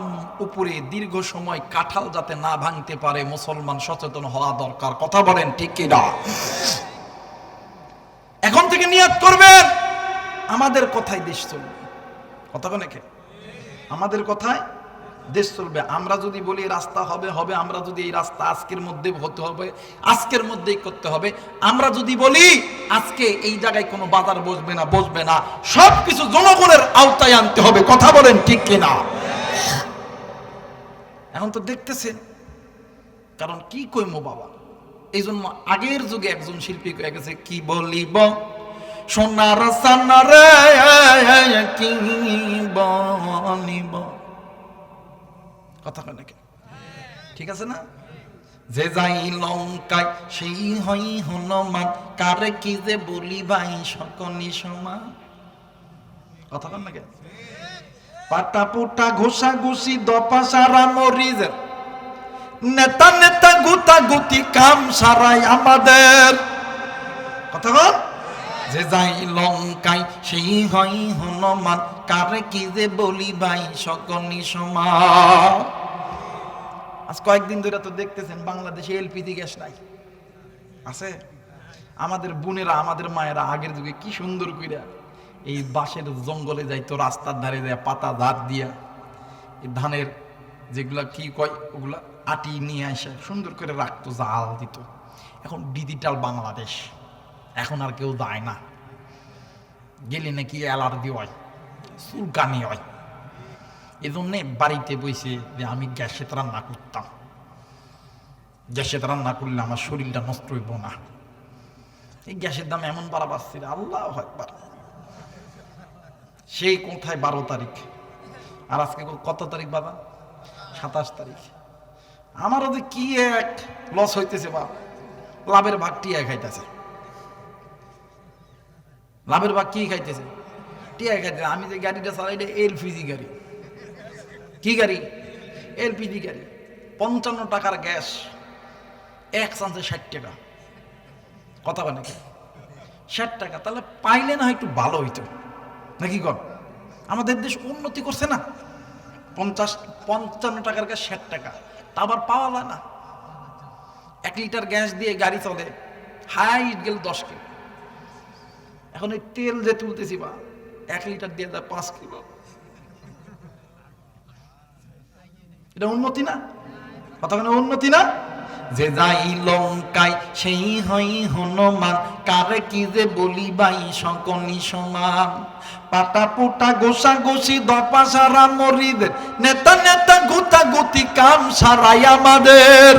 উপরে দীর্ঘ সময় কাঁঠাল যাতে না ভাঙতে পারে, মুসলমান সচেতন হওয়া দরকার। কথা বলেন ঠিক কি না? এখন থেকে নিয়ত করবেন আমাদের কথাই দেশ চলবে। কথা বলে কে? আমাদের কথায় দেশ চলবে। আমরা যদি বলি রাস্তা হবে হবে, আমরা যদি এই রাস্তা আজকের মধ্যে হতে হবে, আজকের মধ্যেই করতে হবে। আমরা যদি বলি আজকে এই জায়গায় কোনো বাজার বসবে না, বসবে না, সবকিছু জনগণের আওতায় আনতে হবে। কথা বলেন ঠিক কিনা? এখন তো দেখতেছেন, কারণ কি কইমো বাবা, এই জন্য আগের যুগে একজন শিল্পী কয়ে গেছে, কি বলিব সোনার সানারে কি বলিব। কথা কয় নাকি? ঠিক আছে না? যে যাই লঙ্কায় সেই হই হনুমান, কারে কি যে বলি ভাই সকনি সমান। কথা কয় নাকি? পাটা পুটা ঘোষা ঘুষি দপা সারা মরিজের, নেতা নেতা গুতা গুতি কাম সারাই আমাদের। কথা কন। যে যাই লঙ্কায় সেই হয় হনুমান, কারে কি যে বলি ভাই সকনি সমান। আজ কয়েকদিন ধরে তো দেখতেছেন বাংলাদেশে এলপিজি গ্যাস নাই। আছে? আমাদের বোনেরা আমাদের মায়েরা আগের যুগে কি সুন্দর কইরা এই বাঁশের জঙ্গলে যাইতো, রাস্তার ধারে যায় পাতা ধার দিয়া এই ধানের যেগুলা কি কয় ওগুলা আটি নিয়ে আসে সুন্দর করে রাখতো, জাল দিত। এখন ডিজিটাল বাংলাদেশ, এখন আর কেউ যায় না। গেলে নাকি অ্যালার্জি হয়, চুলকানি হয়। এই জন্যে বাড়িতে বসে যে আমি গ্যাসে রান্না করতাম, গ্যাসে রান্না করলে আমার শরীরটা নষ্ট হইব না। এই গ্যাসের দাম এমন বাড়া বাড়ছে, আল্লাহু আকবার। সেই কোথায় 12 তারিখ, আর আজকে কত তারিখ বাবা? 27 তারিখ। আমারও যে কি এক লস হইতেছে বা, লাভের ভাগ টিয়া খাইতেছে। লাভের ভাগ কি খাইতেছে? টিয়া খাইতেছে। আমি যে গাড়িটা চালাই এটা এলপিজি গাড়ি। কি গাড়ি? এলপিজি গাড়ি। 55 টাকার গ্যাস এক চান্সে 60 টাকা। কথা বলে নাকি? 60 টাকা। তাহলে পাইলে না একটু ভালো হইতো নাকি? কর আমাদের দেশ উন্নতি করছে না। 55 টাকার গ্যাস 60 টাকা, তা আবার পাওয়া যায় না। 1 লিটার গ্যাস দিয়ে গাড়ি চলে হাইট গেল 10 কিলো। এখন এই তেল যে তুলতেছি বা 1 লিটার দিয়ে যায় 5 কিলো। এটা উন্নতি না? কথা কেন উন্নতি না? যে যাই লঙ্কায় সেই হই হনুমান, কারে কি যে বলি বাই সকনি সমান। পাটা পুটা গোসা গোসি দপা সারা মরিদের, নেতা নেতা গুতা গুতি কাম সারাই আমাদের।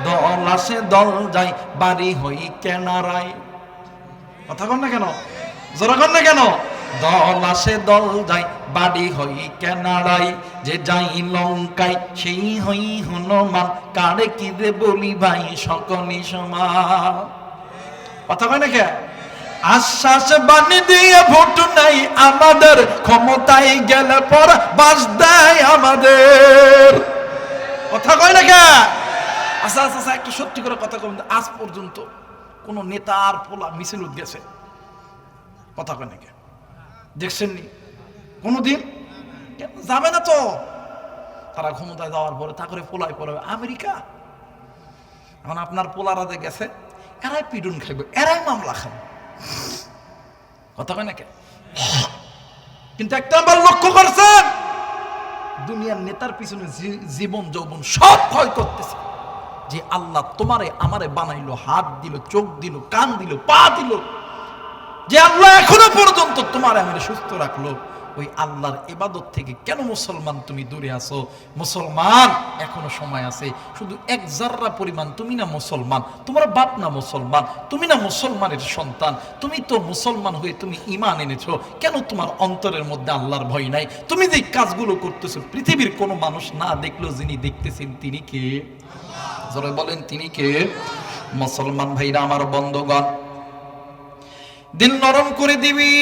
দল আসে দল যাই বাড়ি হই কেনারায়। কথা কন না কেন? জোরা কন না কেন? দল আসে দল যাই বাড়ি হই কেনারাই। যে যাই লঙ্কায় সেই হই হনুমান, কারে কি দে বলি ভাই সকনি সমান। কথা কয় না কে? আশ্বাস বাণী দিয়ে ভোট নাই আমাদের, ক্ষমতায় গেলে পর বাস দেয় আমাদের। কথা কয় না কে? আচ্ছা আচ্ছা আচ্ছা, একটা সত্যি করে কথা কবেন, আজ পর্যন্ত কোন নেতা আর পোলা মিছিল গেছে? কথা কয় না কে? দেখছেন নি কোনদিন? যাবে না তো। তারা ক্ষমতায় যাওয়ার পরে তা করে পোলাই পড়াবে আমেরিকা। এখন আপনার পোলারা যে গেছে, এরাই পিডুন খাইবে, এরাই মামলা খাবে। কথা কয় না কে? কিন্তু একটা আবার লক্ষ্য করছেন, দুনিয়ার নেতার পিছনে জীবন যৌবন সব ক্ষয় করতেছে। যে আল্লাহ তোমারে আমারে বানাইলো, হাত দিল, চোখ দিল, কান দিল, পা দিল, যে আল্লাহ এখনো পর্যন্ত তোমার আমারে সুস্থ রাখলো, ওই আল্লাহর ইবাদত থেকে কেন মুসলমান তুমি দূরে আছো? মুসলমান এখনো সময় আছে। শুধু এক জাররা পরিমাণ তুমি না মুসলমান, তোমার বাপ না মুসলমান, তুমি না মুসলমানের সন্তান, তুমি তো মুসলমান হয়ে তুমি ঈমান এনেছো, কেন তোমার অন্তরের মধ্যে আল্লাহর ভয় নাই? তুমি যে কাজগুলো করতেছো পৃথিবীর কোনো মানুষ না দেখলো, যিনি দেখতেছেন তিনি কে? জোরে বলেন তিনি কে? মুসলমান ভাইরা আমার, বন্ধুগণ, দিল নরম করে দিবি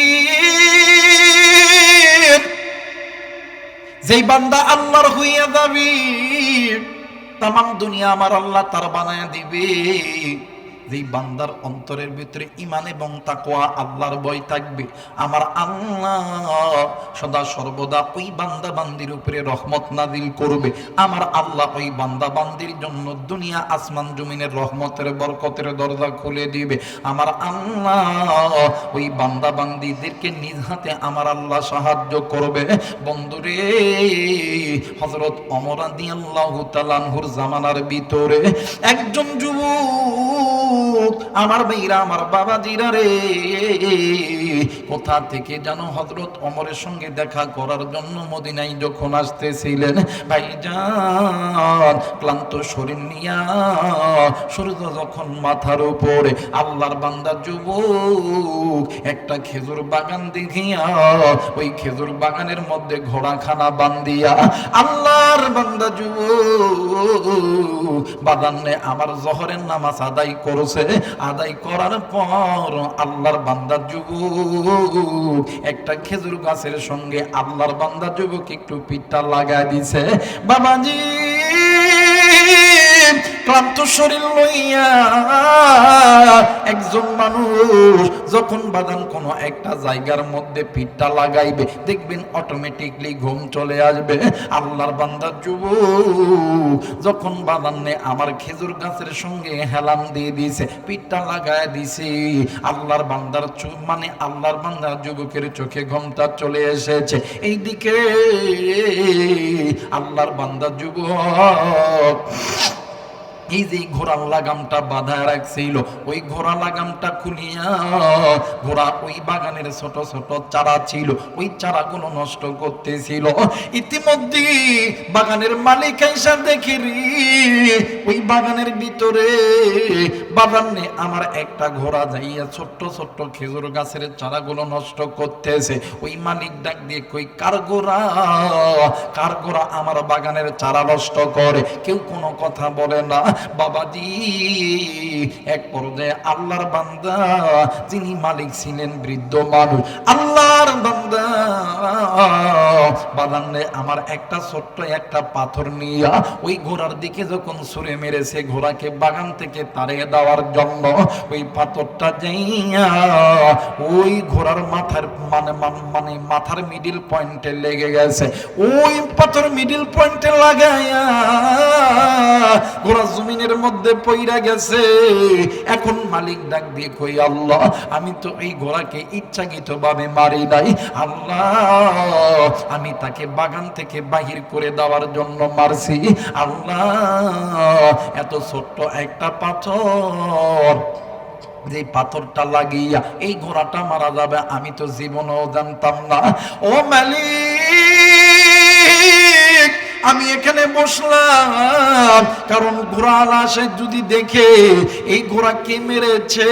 যেই বান্দা আল্লাহর হইয়া যাবি, তামাম দুনিয়া আমার আল্লাহ তার বানায় দিবে। যেই বান্দার অন্তরের ভিতরে ঈমান এবং তাকওয়া, আল্লাহর ভয় থাকবে, আমার আল্লাহ সদা সর্বদা ওই বান্দা বান্দির উপরে রহমত নাজিল করবে। আমার আল্লাহ ওই বান্দা বান্দির জন্য দুনিয়া আসমান জমিনের রহমতের বরকতের দরজা খুলে দিবে। আমার আল্লাহ ওই বান্দা বান্দিদেরকে নিজ হাতে আমার আল্লাহ সাহায্য করবে। বন্ধুরে, হযরত ওমর রাদিয়াল্লাহু তাআলা আনহুর জামানার ভিতরে একজন যুবক, আমার ভাইরা, আমার বাবাজিরা রে, কোথা থেকে জানো হযরত ওমরের সঙ্গে দেখা করার জন্য মদিনায় যখন আসতেছিলেন, ভাইজান ক্লান্ত শরীর নিয়া, সূর্য যখন মাথার উপরে, আল্লাহর বান্দা যুবক একটা খেজুর বাগান দেখিয়া ওই খেজুর বাগানের মধ্যে ঘোড়াখানা বান্ধিয়া আল্লাহর বান্দা যুবক বাদান্নে আমার জোহরের নামাজ আদায় করছে। আদায় করার পর আল্লাহর বান্দা যুবক একটা খেজুর গাছের সঙ্গে আল্লাহর বান্দা যুবক একটু পিঠটা লাগাই দিছে। বাবাজি ক্লান্ত শরীর লইয়া একজন মানুষ যখন বাদান কোনো একটা জায়গার মধ্যে পিঠটা লাগাইবে, দেখবেন অটোমেটিকলি ঘুম চলে আসবে। আল্লাহর বান্দা যুবক যখন বাদানে আমার খেজুর গাছের সঙ্গে হেলান দিয়ে দিয়েছে, পিঠটা লাগায় দিছে, আল্লাহর বান্দার মানে আল্লাহর বান্দার যুবকের চোখে ঘুমটা চলে এসেছে। এইদিকে আল্লাহর বান্দা যুবক এই যে ঘোড়ার লাগামটা বাঁধা রাখছিল, ওই ঘোড়া লাগামটা খুলিয়া ঘোড়া ওই বাগানের ছোট ছোট চারা ছিল, ওই চারাগুলো নষ্ট করতেছিল। ইতিমধ্যে বাগানের মালিক আইসা দেখি ওই বাগানের ভিতরে বাগানে আমার একটা ঘোড়া যাইয়া ছোট্ট ছোট্ট খেজুর গাছের চারাগুলো নষ্ট করতেছে। ওই মালিক ডাক দিয়ে কই, কার ঘোড়া, কার ঘোড়া আমার বাগানের চারা নষ্ট করে? কেউ কোনো কথা বলে না। বাবাজি এক পর্যায়ে আল্লাহর বান্দা যিনি মালিক ছিলেন বৃদ্ধ মানুষ, আল্লাহর বান্দা বাদানে আমার একটা ছোট্ট একটা পাথর নিয়ে ওই ঘোড়ার দিকে যখন ছুঁড়ে মেরেছে ঘোড়াকে বাগান থেকে তাড়িয়ে দেওয়ার জন্য, ওই পাথরটা যাইয়া ওই ঘোড়ার মাথার মাথার মিডিল পয়েন্টে লেগে গেছে। ওই পাথর মিডিল পয়েন্টে লাগাইয়া ঘোড়া জমিনের মধ্যে পইরা গেছে। এখন মালিক ডাক দিয়ে কই, আল্লাহ আমি তো এই ঘোড়াকে ইচ্ছাকৃতভাবে মারি নাই আল্লাহ, আমি তাকে বাগান থেকে বাহির করে দেওয়ার জন্য মারছি আল্লাহ। এত ছোট্ট একটা পাথর, যে পাথরটা লাগিয়া এই ঘোড়াটা মারা যাবে আমি তো জীবনেও জানতাম না। ও মালিক আমি এখানে বসলাম কারণ ঘোড়া আসে যদি দেখে এই ঘোড়া কে মেরেছে,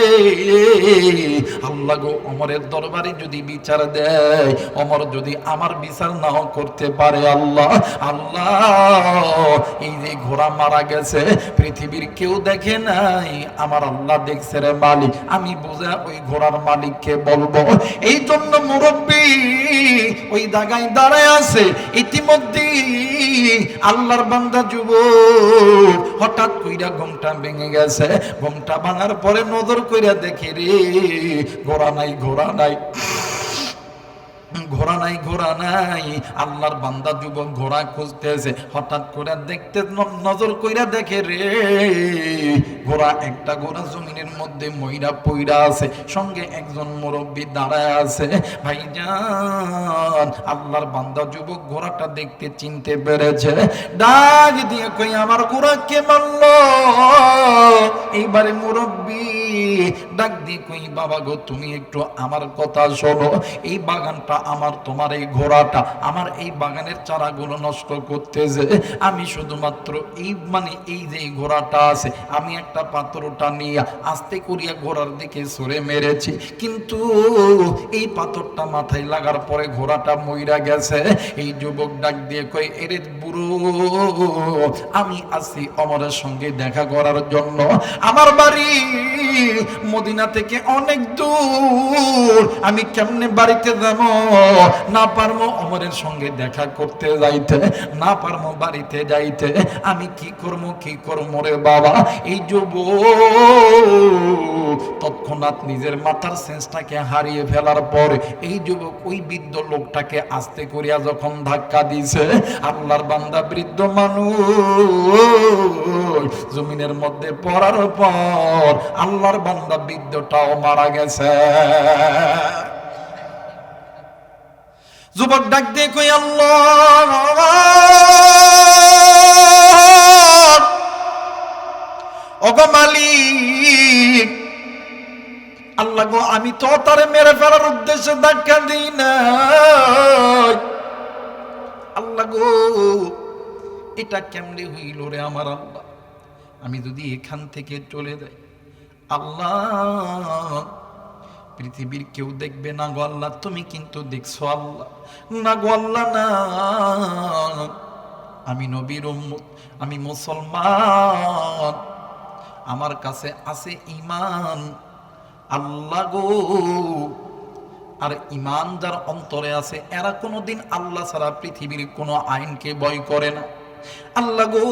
আল্লাহ গো ওমরের দরবারে যদি বিচার দেয়, ওমর যদি আমার বিচার নাও করতে পারে আল্লাহ, আল্লাহ এই যে ঘোড়া মারা গেছে পৃথিবীর কেউ দেখে নাই, আমার আল্লাহ দেখছে রে মালিক, আমি বুঝা ওই ঘোড়ার মালিককে বলবো। এই জন্য মুরব্বী ওই জায়গায় দাঁড়ায় আছে। ইতিমধ্যে আল্লাহর বান্দা যুবক হঠাৎ কইরা ঘুমটা ভেঙে গেছে। ঘুমটা ভাঙার পরে নজর কইরা দেখে রে ঘোড়া নাই, ঘোড়া নাই, ঘোড়া নাই, ঘোড়া নাই। আল্লাহর বান্দা যুবক ঘোড়া খুঁজতেছে, হঠাৎ করে দেখতে নজর কইরা দেখে রে ঘোড়া, একটা ঘোড়া জমিনের মধ্যে মইরা পইরা আছে, সঙ্গে একজন মুরব্বী দাঁড়ায় আছে। ভাইজান আল্লাহর বান্দা যুবক ঘোড়াটা দেখতে চিনতে পেরেছে, ডাক দিয়ে কই আমার ঘোড়া কে মারলো? এইবারে মুরব্বী ডাক দিয়ে কই বাবা গো তুমি একটু আমার কথা শোনো, এই বাগানটা আমার, তোমার এই ঘোড়াটা আমার এই বাগানের চারাগুলো নষ্ট করতেছে, আমি শুধুমাত্র এই এই যে ঘোড়াটা আছে আমি একটা পাথরটা নিয়ে আস্তে করিয়া ঘোড়ার দিকে ছুঁড়ে মেরেছি, কিন্তু এই পাথরটা মাথায় লাগার পরে ঘোড়াটা মইরা গেছে। এই যুবক ডাক দিয়ে কই এরে বুড়ো আমি আছি ওমরের সঙ্গে দেখা করার জন্য, আমার বাড়ি মদিনা থেকে অনেক দূর, আমি কেমনে বাড়িতে যাব? না পারবো ওমরের সঙ্গে দেখা করতে যাইতে, না পারবো বাড়িতে যাইতে, আমি কি করবো, কি করবো রে বাবা? এই যুবক তৎক্ষণাৎ নিজের মাথার সেন্সটাকে হারিয়ে ফেলার পরে এই যুবক ওই বৃদ্ধ লোকটাকে আস্তে করিয়া যখন ধাক্কা দিছে, আল্লাহর বান্দা বৃদ্ধ মানুষ জমিনের মধ্যে পড়ার পর আল্লাহর বান্দা বৃদ্ধটাও মারা গেছে। যুবক ডাক দিয়ে কই আল্লাহ ওগো মালিক, আল্লাহ গো আমি তো তারে মেরে ফেলার উদ্দেশ্যে ধাক্কা দিই না, আল্লাহ গো এটা কেমনে হইল রে আমার আল্লাহ? আমি যদি এখান থেকে চলে যাই আল্লাহ পৃথিবীর কেউ দেখবে না গো আল্লাহ, তুমি কিন্তু দেখছো আল্লাহ, না গো আল্লাহ না, আমি নবীর উম্মত, আমি মুসলমান, আমার কাছে আছে ঈমান আল্লাহ গো। আর ঈমান যার অন্তরে আছে এরা কোনোদিন আল্লাহ ছাড়া পৃথিবীর কোনো আইনকে ভয় করে না। আল্লাহ গো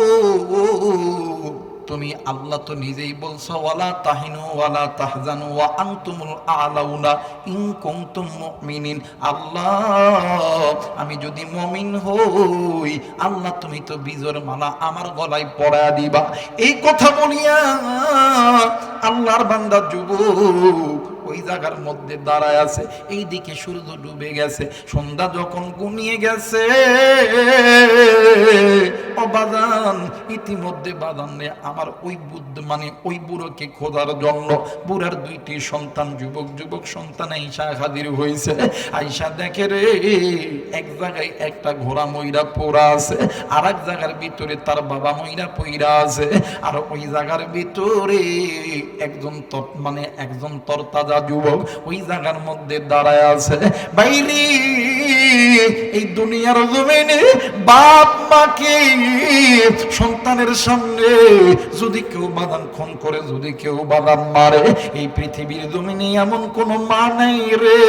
তুমি আল্লাহ তো নিজেই বলছো ওয়ালা তাহিনু ওয়ালা তাহজানু ওয়া আনতুমুল আলাউনা ইন কুনতুম মুমিনিন। আল্লাহ আমি যদি মুমিন হই আল্লাহ তুমি তো বিজয়ের মালা আমার গলায় পরায়া দিবা। এই কথা বলিয়া আল্লাহর বান্দা যুবক ওই জায়গার মধ্যে দাঁড়ায় আছে, এই দিকে সূর্য ডুবে গেছে, সন্ধ্যা যখন ঘনিয়ে গেছে ও বাদান, ইতিমধ্যে বাদানে আমার ওই বুদ্ধ ওই বুড়োকে খোঁজার জন্য বুড়ার দুইটি সন্তান যুবক সন্তান আইসা হাজির হয়েছে। আইসা দেখে রে এক জায়গায় একটা ঘোড়া ময়রা পোড়া আছে, আর এক জায়গার ভিতরে তার বাবা ময়রা পইরা আছে, আর ওই জায়গার ভিতরে একজন একজন তরতাজা যুবক ওই জায়গার মধ্যে দাঁড়ায় আছে। বাইরে এই দুনিয়ার জমিনে বাপ মাকে সন্তানের সামনে যদি কেউ বাদান খুন করে, যদি কেউ বাদান মারে, এই পৃথিবীর জমিনে এমন কোন মা নাই রে,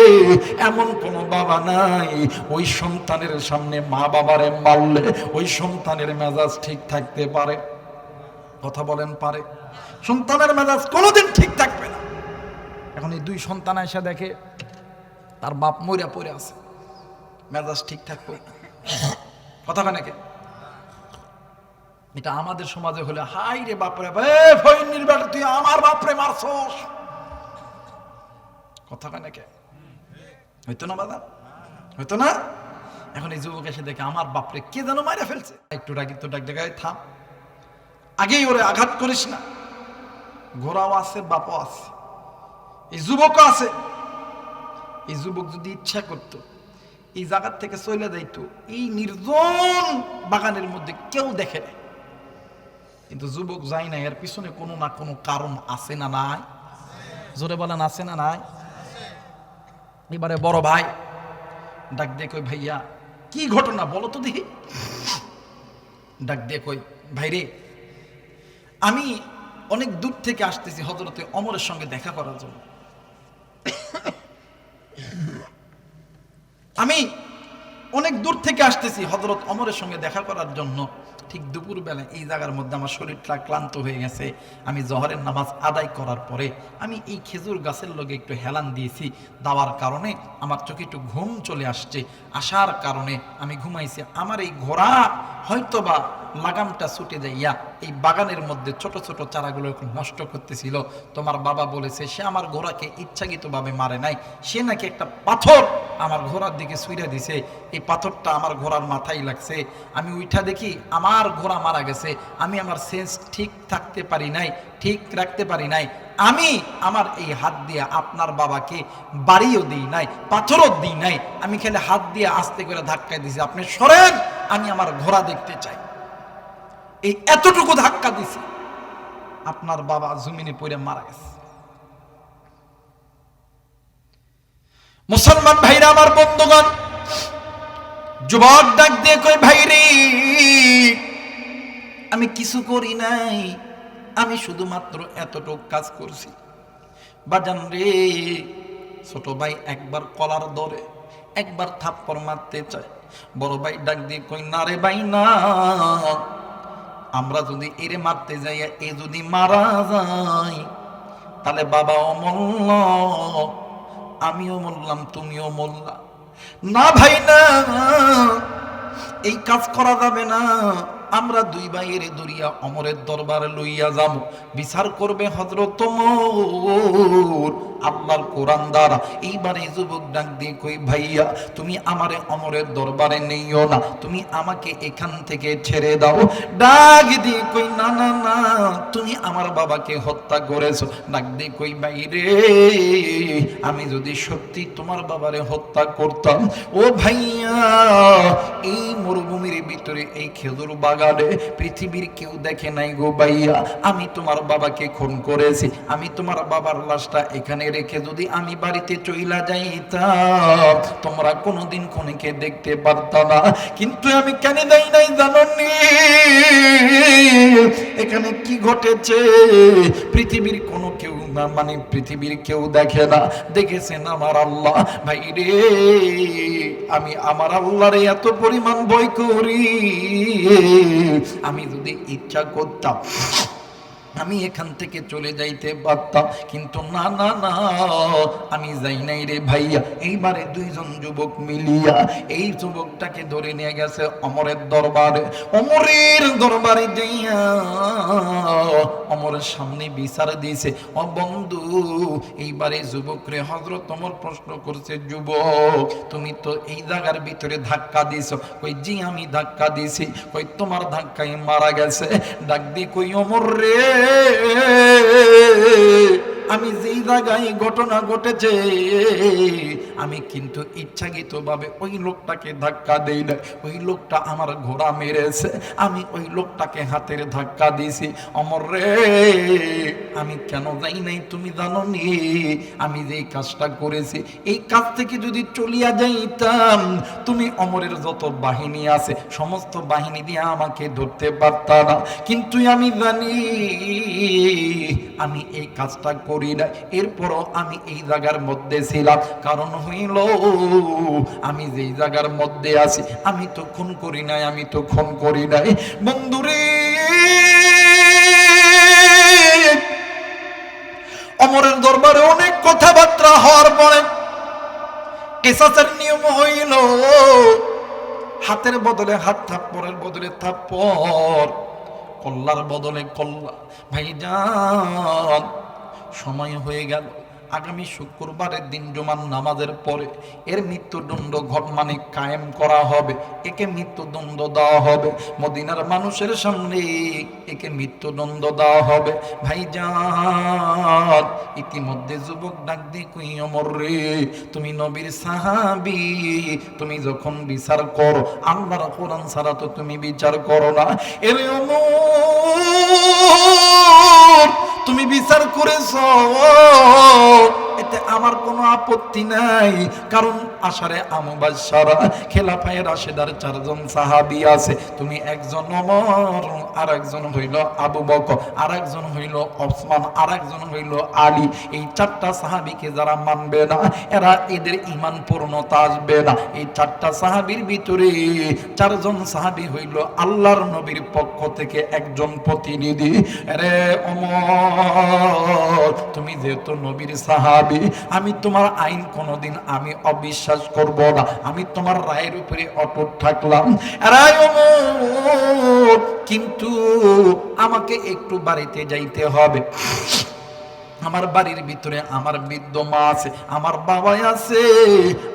এমন কোন বাবা নাই ওই সন্তানের সামনে মা বাবারে মারলে ওই সন্তানের মেজাজ ঠিক থাকতে পারে? কথা বলেন, পারে? সন্তানের মেজাজ কোনোদিন ঠিক থাকবে না। এখন এই দুই সন্তান এসে দেখে তার বাপ মইরা পড়ে আছে, মেজাজ ঠিক থাকবে? কথা কেন? এটা আমাদের সমাজে হলে হাই রে বাপরে, ফইন্নির বেটা তুই আমার বাপরে মারছস, কথা কেন? হইতো না বাবা, হইতো না? এখন এই যুবক এসে দেখে আমার বাপরে কে যেন মাইরা ফেলছে, একটু ডাকি তো ডাক ডাকায় থাম, আগেই ওরে আঘাত করিস না। ঘোড়াও আছে, বাপও আছে, এই যুবকও আছে। এই যুবক যদি ইচ্ছা করতো এই জায়গার থেকে চলে যাইতো, এই নির্জন বাগানের মধ্যে কেউ দেখে নাই, কিন্তু যুবক যায় না। এর পিছনে কোনো না কোনো কারণ আছে না নাই? জোরে বলেন, আছে না নাই? এবারে বড় ভাই ডাক দিয়ে কই, ভাইয়া কি ঘটনা বলো তো দেখি। ডাক দিয়ে কই, ভাই রে, আমি অনেক দূর থেকে আসতেছি হযরতে ওমরের সঙ্গে দেখা করার জন্য। আমি অনেক দূর থেকে আসতেছি হযরত ওমরের সঙ্গে দেখা করার জন্য। ঠিক দুপুর বেলা এই জায়গার মধ্যে আমার শরীরটা ক্লান্ত হয়ে গেছে। আমি জোহরের নামাজ আদায় করার পরে আমি এই খেজুর গাছের লগে একটু হেলান দিয়েছি, দেওয়ার কারণে আমার চোখে একটু ঘুম চলে আসছে। আসার কারণে আমি ঘুমাইছি। আমার এই ঘোড়া হয়তোবা লাগামটা ছুটে যাইয়া এই বাগানের মধ্যে ছোট ছোট চারাগুলো নষ্ট করতেছিল। তোমার বাবা বলেছে সে আমার ঘোড়াকে ইচ্ছাকৃতভাবে মারে নাই, সে নাকি একটা পাথর আমার ঘোড়ার দিকে ছুঁড়ে দিছে। এই পাথরটা আমার ঘোড়ার মাথায় লাগছে। আমি উঠা দেখি আমার ঘোড়া মারা গেছে। আমি আমার সেন্স ঠিক থাকতে পারি নাই, ঠিক রাখতে পারি নাই। আমি আমার এই হাত দিয়ে আপনার বাবাকে বাড়িও দিই নাই, পাথরও দিই নাই। আমি খেলে হাত দিয়ে আস্তে করে ধাক্কায় দিছি, আপনি সরেন, আমি আমার ঘোড়া দেখতে চাই। এই এতটুকু ধাক্কা দিছি, আপনার বাবা জমিনে পড়ে মারা গেছে। মুসলমান ভাইরা আমার, বন্ধুগণ, যুবক ডাক দিয়ে কই, ভাই রে, আমি কিছু করি নাই, আমি শুধুমাত্র এতটুকু কাজ করছি। বাজান রে, ছোট ভাই একবার কলার ধরে একবার থাপ্পড় মারতে চায়। বড় ভাই ডাক দিয়ে কই, না রে ভাই না, আমরা যদি এরে মারতে যাই, এ যদি মারা যায় তাহলে বাবাও মরল, আমিও মরলাম, তুমিও মরলা। না ভাই না, এই কাজ করা যাবে না। আমরা দুই ভাইয়ের দরিয়া ওমরের দরবারে লইয়া যাব, বিচার করবে হযরত ওমর আল্লাহর কোরআন দ্বারা। এইবারে যুবক ডাক দিয়ে কই, ভাইয়া তুমি আমারে ওমরের দরবারে নিও না, তুমি আমাকে এখান থেকে ছেড়ে দাও। ডাক দিয়ে কই, না না না, তুমি আমার বাবাকে হত্যা করেছো। ডাক দিয়ে কই, ভাই রে, আমি যদি সত্যি তোমার বাবারে হত্যা করতাম, ও ভাইয়া, এই মরুভূমির ভিতরে এই খেজুর বাগানে পৃথিবীর কেউ দেখে নাই গো ভাইয়া, আমি তোমার বাবাকে খুন করেছি। আমি তোমার বাবার লাশটা এখানে রেখে যদি আমি বাড়িতে চইলা যাইতাম, তোমরা কোনোদিন খুনিকে দেখতে পারতাম না। কিন্তু আমি কেন যাই নাই জাননি? এখানে কি ঘটেছে পৃথিবীর কোনো কেউ না, মানে পৃথিবীর কেউ দেখে না, দেখেছেন আমার আল্লাহ। ভাই রে, আমি আমার আল্লাহরে এত পরিমাণ ভয় করি, আমি যদি ইচ্ছা করতাম আমি এখান থেকে চলে যাইতে পারতাম, কিন্তু না না না, আমি যাই নাই রে ভাইয়া। এইবারে দুইজন যুবক মিলিয়া এই যুবকটাকে ধরে নিয়ে গেছে ওমরের দরবারে। ওমরের দরবারে যাইয়া ওমরের সামনে বিচার দিয়েছে। ও বন্ধু, এইবারে যুবক রে হযরত ওমর প্রশ্ন করছে, যুবক তুমি তো এই জায়গার ভিতরে ধাক্কা দিছো। কই, জি আমি ধাক্কা দিছি। কই, তোমার ধাক্কায় মারা গেছে। ডাক দিয়ে কই, ওমর রে, আমি যেই জায়গায় ঘটনা ঘটেছে আমি কিন্তু ইচ্ছাকৃতভাবে ওই লোকটাকে ধাক্কা দেই না, ওই লোকটা আমার ঘোড়া মেরেছে, আমি ওই লোকটাকে হাতের ধাক্কা দিয়েছি। অমর রে, আমি কেন যাই নাই তুমি জানো নি? আমি যেই কাজটা করেছি এই কাজ থেকে যদি চলিয়া যাইতাম তুমি অমরের যত বাহিনী আছে সমস্ত বাহিনী দিয়ে আমাকে ধরতে পারতা না। কিন্তু আমি জানি আমি এই কাজটা করি না, এরপরও আমি এই জায়গার মধ্যে ছিলাম। কারণ হইল আমি যেই জায়গার মধ্যে আছি আমি তো খুন করি নাই, আমি তো খুন করি নাই। বন্ধুরে, অমরের দরবারে অনেক কথাবার্তা হওয়ার পরে কেসাসের নিয়ম হইল হাতের বদলে হাত, থাপ্পড়ের বদলে থাপ্পড়, কল্লার বদলে কল্লা। ভাইজান, সময় হয়ে গেল। আগামী শুক্রবারের দিন জুমার নামাজের পরে এর মৃত্যুদণ্ড মানে কায়েম করা হবে, একে মৃত্যুদণ্ড দেওয়া হবে। মদিনার মানুষের সামনে একে মৃত্যুদণ্ড দেওয়া হবে। ভাইজান, ইতিমধ্যে যুবক ডাক দিয়ে কই, ওমর রে, তুমি নবীর সাহাবী, তুমি যখন বিচার করো আল্লাহর কোরআন ছাড়া তো তুমি বিচার করো না। এর ওমর, তুমি বিচার করেছো, এতে আমার কোনো আপত্তি নাই। কারণ আশারে মুবাশশারা খেলাফায়ে রাশেদার 4 জন সাহাবী আছে, তুমি একজন ওমর, আর একজন হইল আবু বকর, আর একজন হইল ওসমান, আর একজন হইল আলী। এই 4টা সাহাবীকে যারা মানবে না এরা এদের ঈমান পূর্ণতা আসবে না। এই 4টা সাহাবীর ভিতরে 4 জন সাহাবী হইল আল্লাহর নবীর পক্ষ থেকে একজন প্রতিনিধি। আরে ওমর, তুমি যেহেতু নবীর সাহাবী, আমি তোমার আইন কোনোদিন আমি অবিশ্বাস করব না, আমি তোমার রায়ের উপরে অটুট থাকলাম। আরে ওমর, কিন্তু আমাকে একটু বাড়িতে যাইতে হবে। আমার বাড়ির ভিতরে আমার বৃদ্ধ মা আছে, আমার বাবা আছে,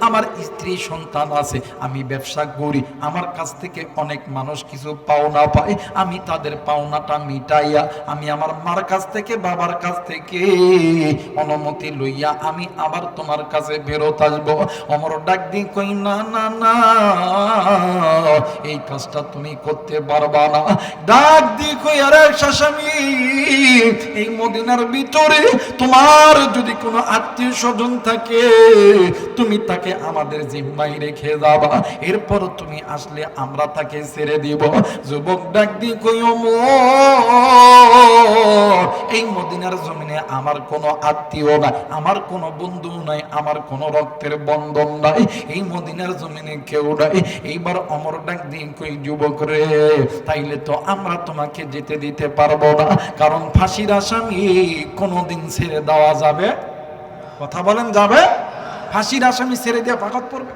আমার স্ত্রী সন্তান আছে, আমি ব্যবসা করি, আমার কাছ থেকে অনেক মানুষ কিছু পাওনা পায়, আমি তাদের পাওনাটা মিটাইয়া আমি আমার মার কাছ থেকে বাবার কাছ থেকে অনুমতি লইয়া আমি আবার তোমার কাছে ফেরত আসবো। অমর ডাক দিয়ে কই, না না না, এই কাজটা তুমি করতে পারবা না। ডাক দিয়ে কই, আরে শাসামি, এই মদিনার ভিতরে তোমার যদি কোনো আত্মীয় স্বজন থাকে তুমি তাকে আমাদের জিম্মায় রেখে যাবা, এরপর তুমি আসলে আমরা তাকে ছেড়ে দিব। যুবক ডাক দিয়ে কই, ওমর, এই মদিনার জমিনে আমার কোনো আত্মীয় নাই, আমার কোনো বন্ধু নাই, আমার কোনো রক্তের বন্ধন নাই, এই মদিনার জমিনে কেউ নাই। এইবার অমর ডাক দিয়ে কই, যুবক রে, তাইলে তো আমরা তোমাকে যেতে দিতে পারবো না, কারণ ফাঁসির আসামি কোনোদিন ছেড়ে দেওয়া যাবে? কথা বলেন, যাবে? ফাঁসির আসামি ছেড়ে দেওয়া ফাঁকত পড়বে?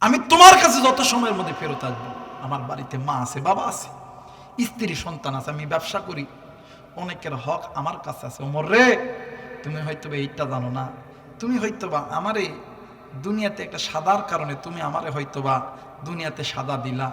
আমি তোমার কাছে যত সময়ের মধ্যে ফেরত আসবো, আমার বাড়িতে মা আছে, বাবা আছে, স্ত্রী সন্তান আছে, আমি ব্যবসা করি, অনেকের হক আমার কাছে আছে। ওমর রে, তুমি হয়তো এইটা জানো না, তুমি হয়তোবা আমারে দুনিয়াতে একটা সাদার কারণে তুমি আমারে হয়তোবা দুনিয়াতে সাদা দিলা,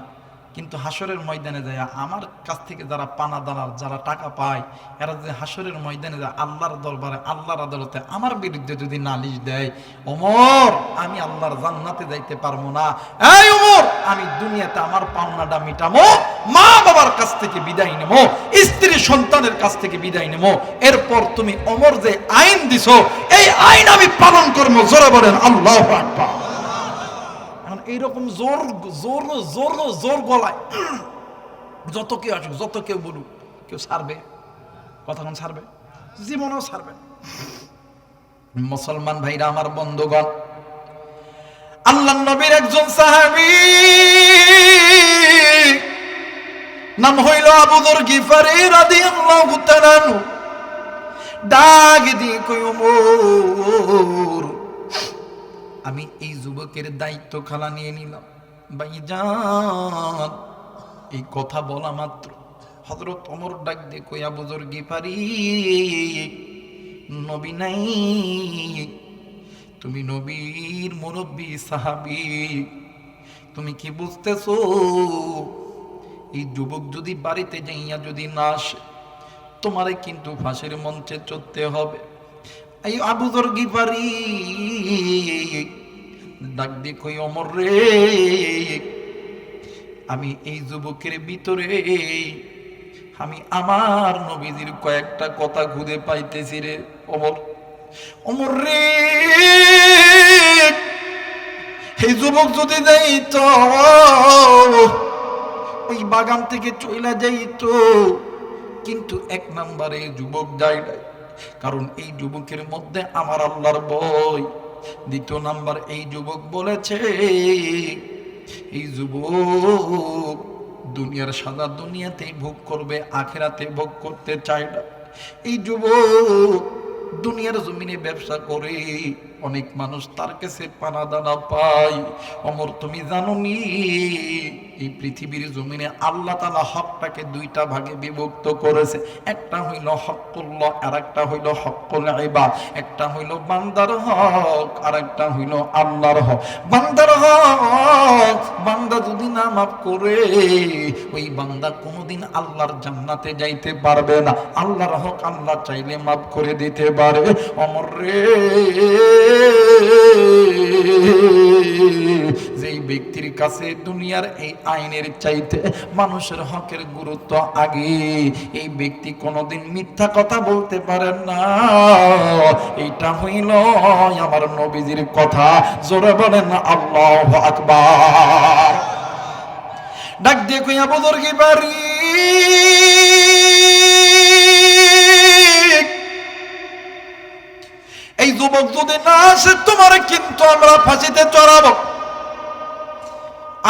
কিন্তু হাসরের ময়দানে যায় আমার কাছ থেকে যারা পানা দানার যারা টাকা পায় এরা যদি হাসরের ময়দানে যায় আল্লাহর দরবারে আল্লাহর আদালতে আমার বিরুদ্ধে যদি নালিশ দেয়, ওমর, আমি আল্লাহর জান্নাতে যাইতে পারবো না। এই ওমর, আমি দুনিয়াতে আমার পাওনাটা মিটামো, মা বাবার কাছ থেকে বিদায় নেবো, স্ত্রী সন্তানের কাছ থেকে বিদায় নেবো, এরপর তুমি ওমর যে আইন দিছো এই আইন আমি পালন করবো। জোরে বলেন আল্লাহু আকবার। এইরকম জোর জোর জোর জোর গলায় যত কেউ আসুক, যত কেউ বলুক, কেউ ছাড়বে? কতক্ষণ ছাড়বে? জীবনেও ছাড়বে। মুসলমান ভাইরা আমার, বন্ধুগণ, আল্লাহর নবীর একজন সাহাবী নাম হইল আবু যর গিফারী রাদিয়াল্লাহু তাআলা আনহু। ডাক দিয়ে কই, ওমর, আমি এই যুবকের দায়িত্ব খালা নিয়ে নিলাম। ভাইজান, এই কথা বলা মাত্র হযরত ওমর ডাক দিয়ে কই, আবু যর গিফারী, নবী নাই, তুমি নবীর মুরব্বী সাহাবী, তুমি কি বুঝতেছো? এই যুবক যদি বাড়িতে যাইয়া যদি না আসে তোমারে কিন্তু ফাঁসির মঞ্চে চড়তে হবে। এই আবু যর গিফারি ডাক দিয়ে কই, ওমর রে, আমি এই যুবকের ভিতরে আমি আমার নবীজির কয়েকটা কথা খুঁজে পাইতেছি রে ওমর। ওমর রে, এই যুবক যদি যাইতো ওই বাগান থেকে চইলা যাইতো, কিন্তু এক নম্বরে যুবক যায় নাই, কারণ এই যুবকের মধ্যে আমার আল্লাহর ভয়। দ্বিতীয় নাম্বার, এই যুবক বলেছে এই যুবক দুনিয়ার সাদা দুনিয়াতেই ভোগ করবে, আখেরাতে ভোগ করতে চায় না। এই যুবক দুনিয়ার জমিনে ব্যবসা করে, অনেক মানুষ তার কাছে পানা দানা পায়। ওমর, তুমি জানো নি এই পৃথিবীর জমিনে আল্লাহ তাআলা হকটাকে দুইটা ভাগে বিভক্ত করেছে। একটা হইল হকুল্লাহ, আর একটা হইল হকুল ইবাদ। একটা হইল বান্দার হক, আর একটা হইল আল্লাহর হক। বান্দার হক, বান্দা যদি না মাফ করে ওই বান্দা কোনোদিন আল্লাহর জান্নাতে যাইতে পারবে না। আল্লাহর হক আল্লাহ চাইলে মাফ করে দিতে পারে। ওমর রে, যেই ব্যক্তির কাছে দুনিয়ার এই আইনের চাইতে মানুষের হকের গুরুত্ব আগে, এই ব্যক্তি কোনোদিন মিথ্যা কথা বলতে পারে না। এইটা হইল আমার নবীজির কথা। জোরে বলেন আল্লাহু আকবার। ডাক দিয়ে কই, আবু যর গিফারি, এই যুবক যদি না আসে তোমার কিন্তু আমরা ফাঁসিতে চড়াবো।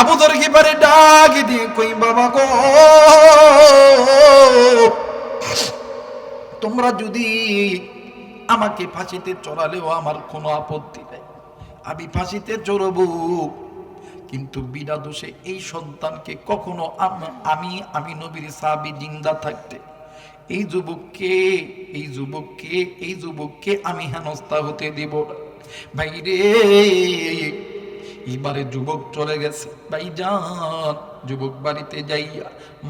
আবু যর গিফারি ডাক দিয়ে কই, বাবা গো, তোমরা যদি আমাকে ফাঁসিতে চড়ালেও আমার কোনো আপত্তি নেই, আমি ফাঁসিতে চড়বো, কিন্তু বিনা দোষে এই সন্তানকে কখনো আমি নবীর সাহাবী জিন্দা থাকতে এই যুবককে আমি হেনস্থা হতে দিব না। ভাই রে, এবারে যুবক চলে গেছে। ভাইজান, যুবক বাড়িতে যাইয়া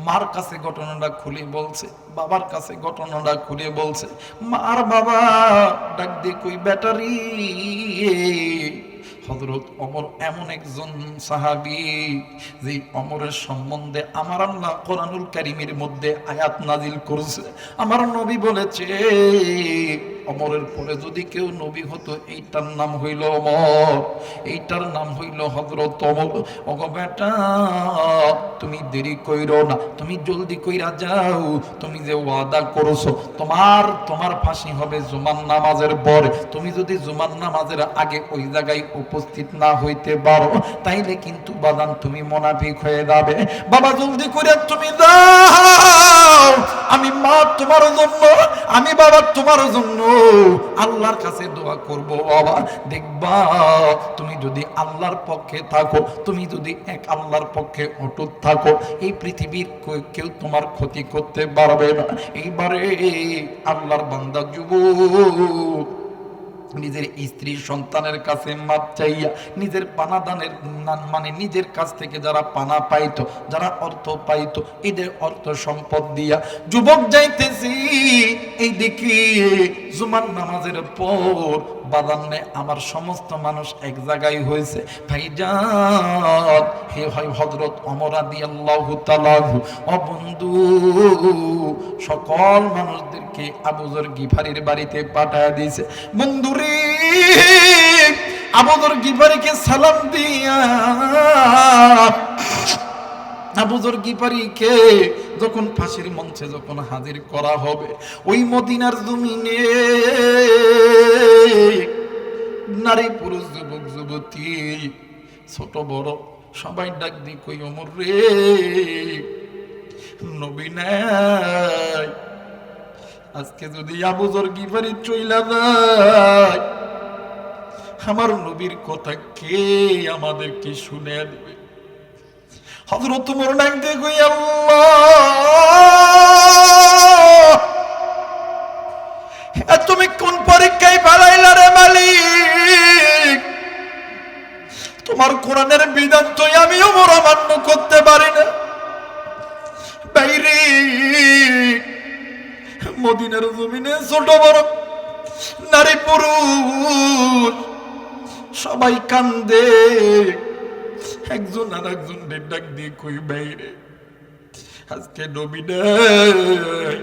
মার কাছে ঘটনাটা খুলে বলছে, বাবার কাছে ঘটনাটা খুলে বলছে। মার বাবা ডাক দিয়ে কই, ব্যাটারি, হযরত ওমর এমন একজন সাহাবী যে ওমরের সম্বন্ধে আমার আল্লাহ কোরআনুল কারীমের মধ্যে আয়াত নাজিল করেছে। আমার নবী বলেছে ওমরের পরে যদি কেউ নবী হতো এইটার নাম হইল ওমর, এইটার নাম হইল হযরত ওমর। ওগো বেটা, তুমি দেরি কইরো না, তুমি জলদি কইরা যাও। তুমি যে ওয়াদা করছো তোমার ফাঁসি হবে জুমার নামাজের পরে। তুমি যদি জুমার নামাজের আগে ওই জায়গায় উপস্থিত না হইতে পারো, তাইলে কিন্তু বাদান তুমি মুনাফিক হয়ে যাবে। বাবা জলদি করে তুমি যাও, আমি মা তোমার জন্য, আমি বাবা তোমার জন্য আল্লাহর কাছে দোয়া করব। বাবা দেখবা, তুমি যদি আল্লাহর পক্ষে থাকো, তুমি যদি এক আল্লাহর পক্ষে অটুট থাকো, এই পৃথিবীর কেউ তোমার ক্ষতি করতে পারবে না। এইবারে আল্লাহর বান্দা যুবক নিজের স্ত্রী সন্তানের কাছে মাপ চাইয়া নিজের পানাদানের মানে নিজের কাছ থেকে যারা পানা পাইতো, যারা অর্থ পাইতো, এদের অর্থ সম্পদ দিয়া যুবক যাইতেছি। এই দেখি জুমার নামাজের পর বাদান্নে আমার সমস্ত মানুষ এক জায়গায় হয়েছে। ভাইজান, হে হয় হযরত ওমর রাদিয়াল্লাহু তাআলা ও বন্ধু, সকল মানুষদেরকে আবু যর গিফারির বাড়িতে পাঠায় দিয়েছে। বন্ধুরে, আবু যর গিফারিকে সালাম দিয়া আবু যর গিফারিকে যখন ফাঁসির মঞ্চে যখন হাজির করা হবে, ওই মদিনার জমিনে নারী পুরুষ যুবক যুবতী ছোট বড় সবাই ডাক দি কই, ওমর রে, নবী নাই, আজকে যদি আবু যর গিফারি চইলা যায়, আমার নবীর কথা কে আমাদেরকে শুনে দেবে? হযরত ওমর ডাক দিয়ে কই, আল্লাহ, তুমি কোন পরীক্ষায় ফেলাইলা রে মালিক? তোমার কোরআনের বিধান তো আমি ওমর অমান্য করতে পারি না। বাইরে মদিনার জমিনে ছোট বড় নারী পুরুষ সবাই কান্দে। একজন আর একজন ডাক দিয়ে কই বাইরে আজকে নবী নাই,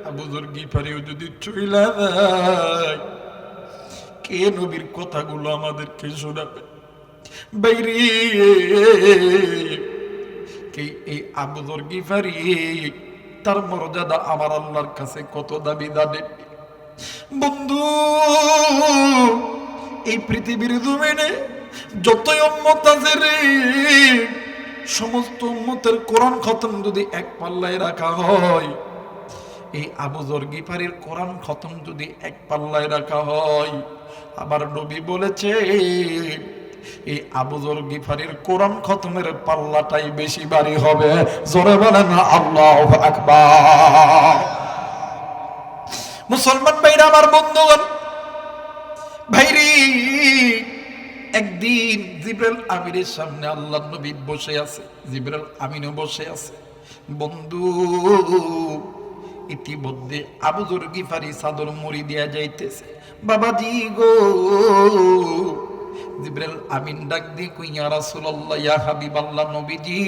আবু যর গিফারিও যদি চইলা যায়, কে নবীর কথাগুলো আমাদেরকে শোনাবে? বাইরে কে এই আবু যর গিফারি, তার মর্যাদা আমার আল্লাহর কাছে কত দাবি জানেন বন্ধু? এই পৃথিবীর জমিনে যতই উম্মত আছে রে, সমস্ত উম্মতের কোরআন খতম যদি এক পাল্লায় রাখা হয়, এই আবু যর গিফারির কোরআন খতম যদি এক পাল্লায় রাখা হয়, আবার নবী বলেছে এই আবু যর গিফারির কোরআন খতমের পাল্লাটাই বেশি ভারী হবে। জোরে বলেন আল্লাহু আকবার। মুসলমান ভাইরা, আমার বন্ধুগণ, ভাইরি, একদিন জিবরাইল আমিনের সামনে আল্লাহর নবী বসে আছে, জিবরাইল আমিনও বসে আছে। বন্ধু, ইতিমধ্যে আবু যর গিফারি চাদর মুড়ি দিয়া যাইতেছে। বাবাজি গো, জিবরাইল আমিন ডাক দিয়ে কই, ইয়া রাসূলুল্লাহ, ইয়া হাবিবাল্লাহ, নবীজি,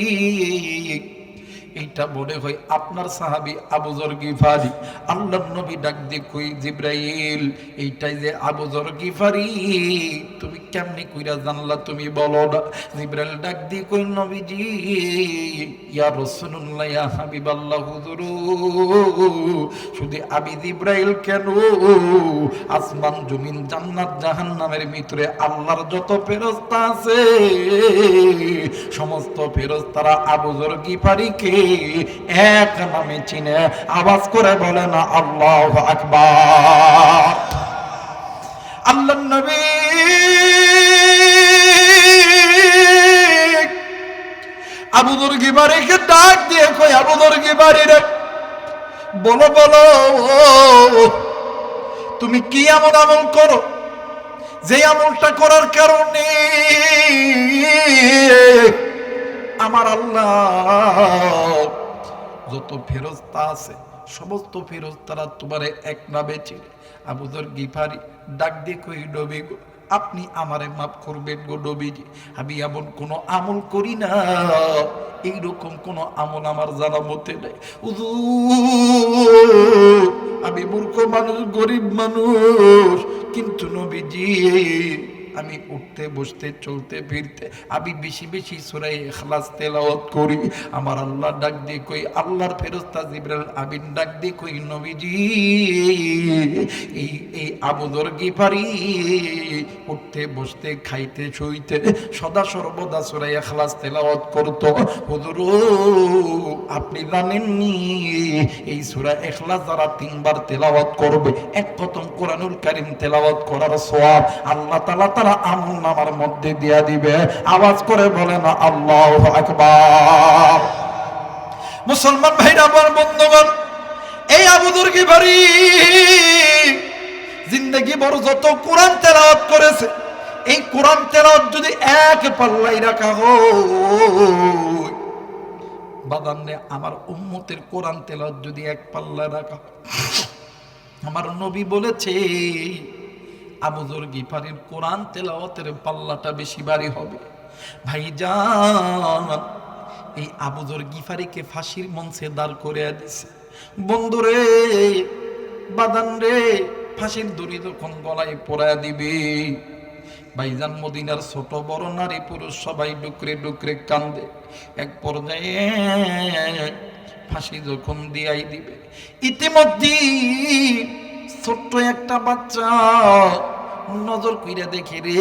এইটা মনে হয় আপনার সাহাবী আবু যর গিফারি। আল্লাহর নবী ডাক দিয়ে কই, জিবরাইল, এইটাই যে আবু যর গিফারি, তুমি কেমনে কইরা জানলা, তুমি বলো না। জিবরাইল ডাক দিয়ে কই, নবীজি, ইয়া রাসূলুল্লাহ, ইয়া হাবিবাল্লাহ, হুজুর, শুধু আমি জিবরাইল কেন, আসমান জমিন জান্নাত জাহান্নামের ভিতরে আল্লাহর যত ফেরেশতা আছে, সমস্ত ফেরেশতারা আবু যর গিফারিকে এক নামে চিনে। আওয়াজ করে বলে না আল্লাহু আকবার। আল্লাহর নবী আবু যর গিফারিকে ডাক দিয়ে কই, আবু যর গিফারি রে, বলো বলো, তুমি কি এমন আমল করো যে আমলটা করার কারণে আমার আল্লাহ যত ফেরেশতা আছে সমস্ত ফেরেশতারা তোমারে এক নামে চিনে। আবু যর গিফারি ডাক দিয়ে কই, নবী গো, আপনি আমারে মাফ করবেন গো নবীজি, আমি এমন কোনো আমল করি না, এইরকম কোনো আমল আমার জানা মতে নাই। হুজুর, আমি মূর্খ মানুষ, গরিব মানুষ, কিন্তু নবীজি আমি উঠতে বসতে চলতে ফিরতে আমি বেশি বেশি সূরা ইখলাস তেলাওয়াত করি। আমার আল্লাহ ডাক দিয়ে কই, আল্লাহর ফেরেশতা জিবরাইল আমিন ডাক দিয়ে কই, নবীজি, এই আবু যর গিফারি উঠতে বসতে খাইতে শুইতে সদা সর্বদা সূরা ইখলাস তেলাওয়াত করত। হুজুর, আপনি জানেননি এই সূরা ইখলাস যারা 3 বার তেলাওয়াত করবে, এক খতম কোরআনুল কারীম তেলাওয়াত করার সওয়াব আল্লাহ তাআলা তারা আমলনামার মধ্যে দিয়া দিবে। আওয়াজ করে বলে না আল্লাহু আকবার। মুসলমান ভাইরা, আমার বন্ধুগণ, এই আবু যর গিফারি জিন্দেগি ভর যত কোরআন তেলাওয়াত করেছে, এই কোরআন তেলাওয়াত যদি এক পাল্লায় রাখা হয়, বাদান্নে আমার উম্মতের কোরআন তেলাওয়াত যদি এক পাল্লায় রাখা, আমার নবী বলেছে আবু যর গিফারির কোরআন তেলাওয়াতের পাল্লাটা বেশি ভারী হবে। ভাইজান, এই আবু যর গিফারিকে ফাঁসির মঞ্চে দাঁড় করে দিছে। বন্ধুরে, বাদান রে, ফাঁসির দড়ি যখন গলায় পরায়া দিবে, ভাইজান মদিনার ছোট বড় নারী পুরুষ সবাই ডুকরে ডুকরে কান্দে। এক পর্যায়ে ফাঁসি যখন দিয়াই দিবে, ইতিমধ্যে ছোট্ট একটা বাচ্চা নজর কইরা দেখে রে,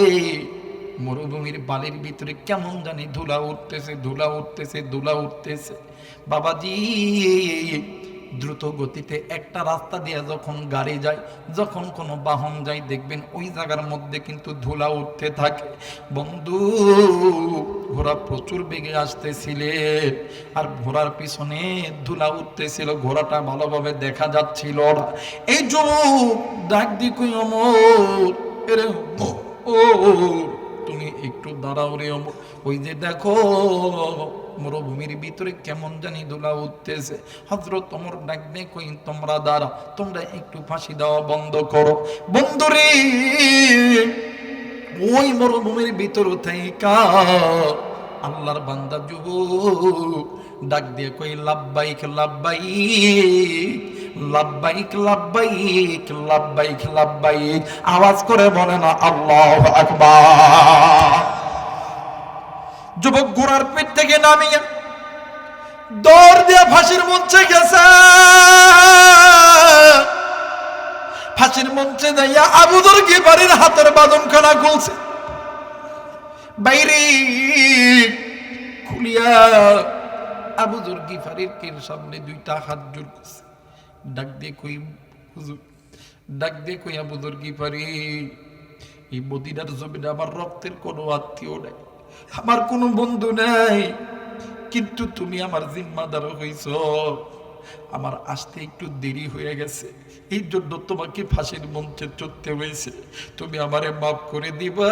মরুভূমির বালির ভিতরে কেমন জানি ধুলা উঠতেছে, ধুলা উঠতেছে, ধুলা উঠতেছে। বাবাজি, দ্রুত গতিতে একটা রাস্তা দিয়ে যখন গাড়ি যায়, যখন কোনো বাহন যায়, দেখবেন ওই জায়গার মধ্যে কিন্তু ধুলা উঠতে থাকে। বন্ধু, ঘোড়া প্রচুর বেগে আসতেছিলে, আর ঘোড়ার পিছনে ধুলা উঠতেছিল, ঘোড়াটা ভালোভাবে দেখা যাচ্ছিল না। এই যুবক ডাক দি কই, ওমর, এরে ও তুমি একটু দাঁড়াও রে ওমর। ওই যে দেখো মরুভূমির ভিতরে কেমন জানি দোলা উঠতেছে। হযরত ওমর ডাক দিয়ে কই তোমরা দাঁড়াও, তোমরা একটু ফাঁসি দেওয়া বন্ধ করো। বন্ধুরে ওই মরুভূমির ভিতর থাইকা আল্লাহর বান্দা যুবক ডাক দিয়ে কই লাব্বাইক লাব্বাইক লাব্বাইক লাব্বাইক লাব্বাইক লাব্বাইক, আওয়াজ করে বলে না আল্লাহু আকবার। যুবক ঘোড়ার পিঠ থেকে নামিয়ে দৌড় দিয়ে ফাঁসির মঞ্চে গেছে। ফাঁসির মঞ্চে যাইয়া আবু যর গিফারির হাতের বাঁধনখানা খুলছে, বাইরে খুলিয়া আবু যর গিফারির সামনে দুইটা হাত জোর করছে। ডাক দিয়ে কই হুজুর, ডাক দিয়ে কই আবু যর গিফারি, এই মদিনার জমিনে আমার রক্তের কোনো আত্মীয় নাই, আমার কোনো বন্ধু নাই, কিন্তু তুমি আমার জিম্মাদার হইছ, আমার আসতে একটু দেরি হয়ে গেছে, এই জন্য তোমাকে ফাঁসির মঞ্চে চড়তে হয়েছে, তুমি আমারে মাফ করে দিবা।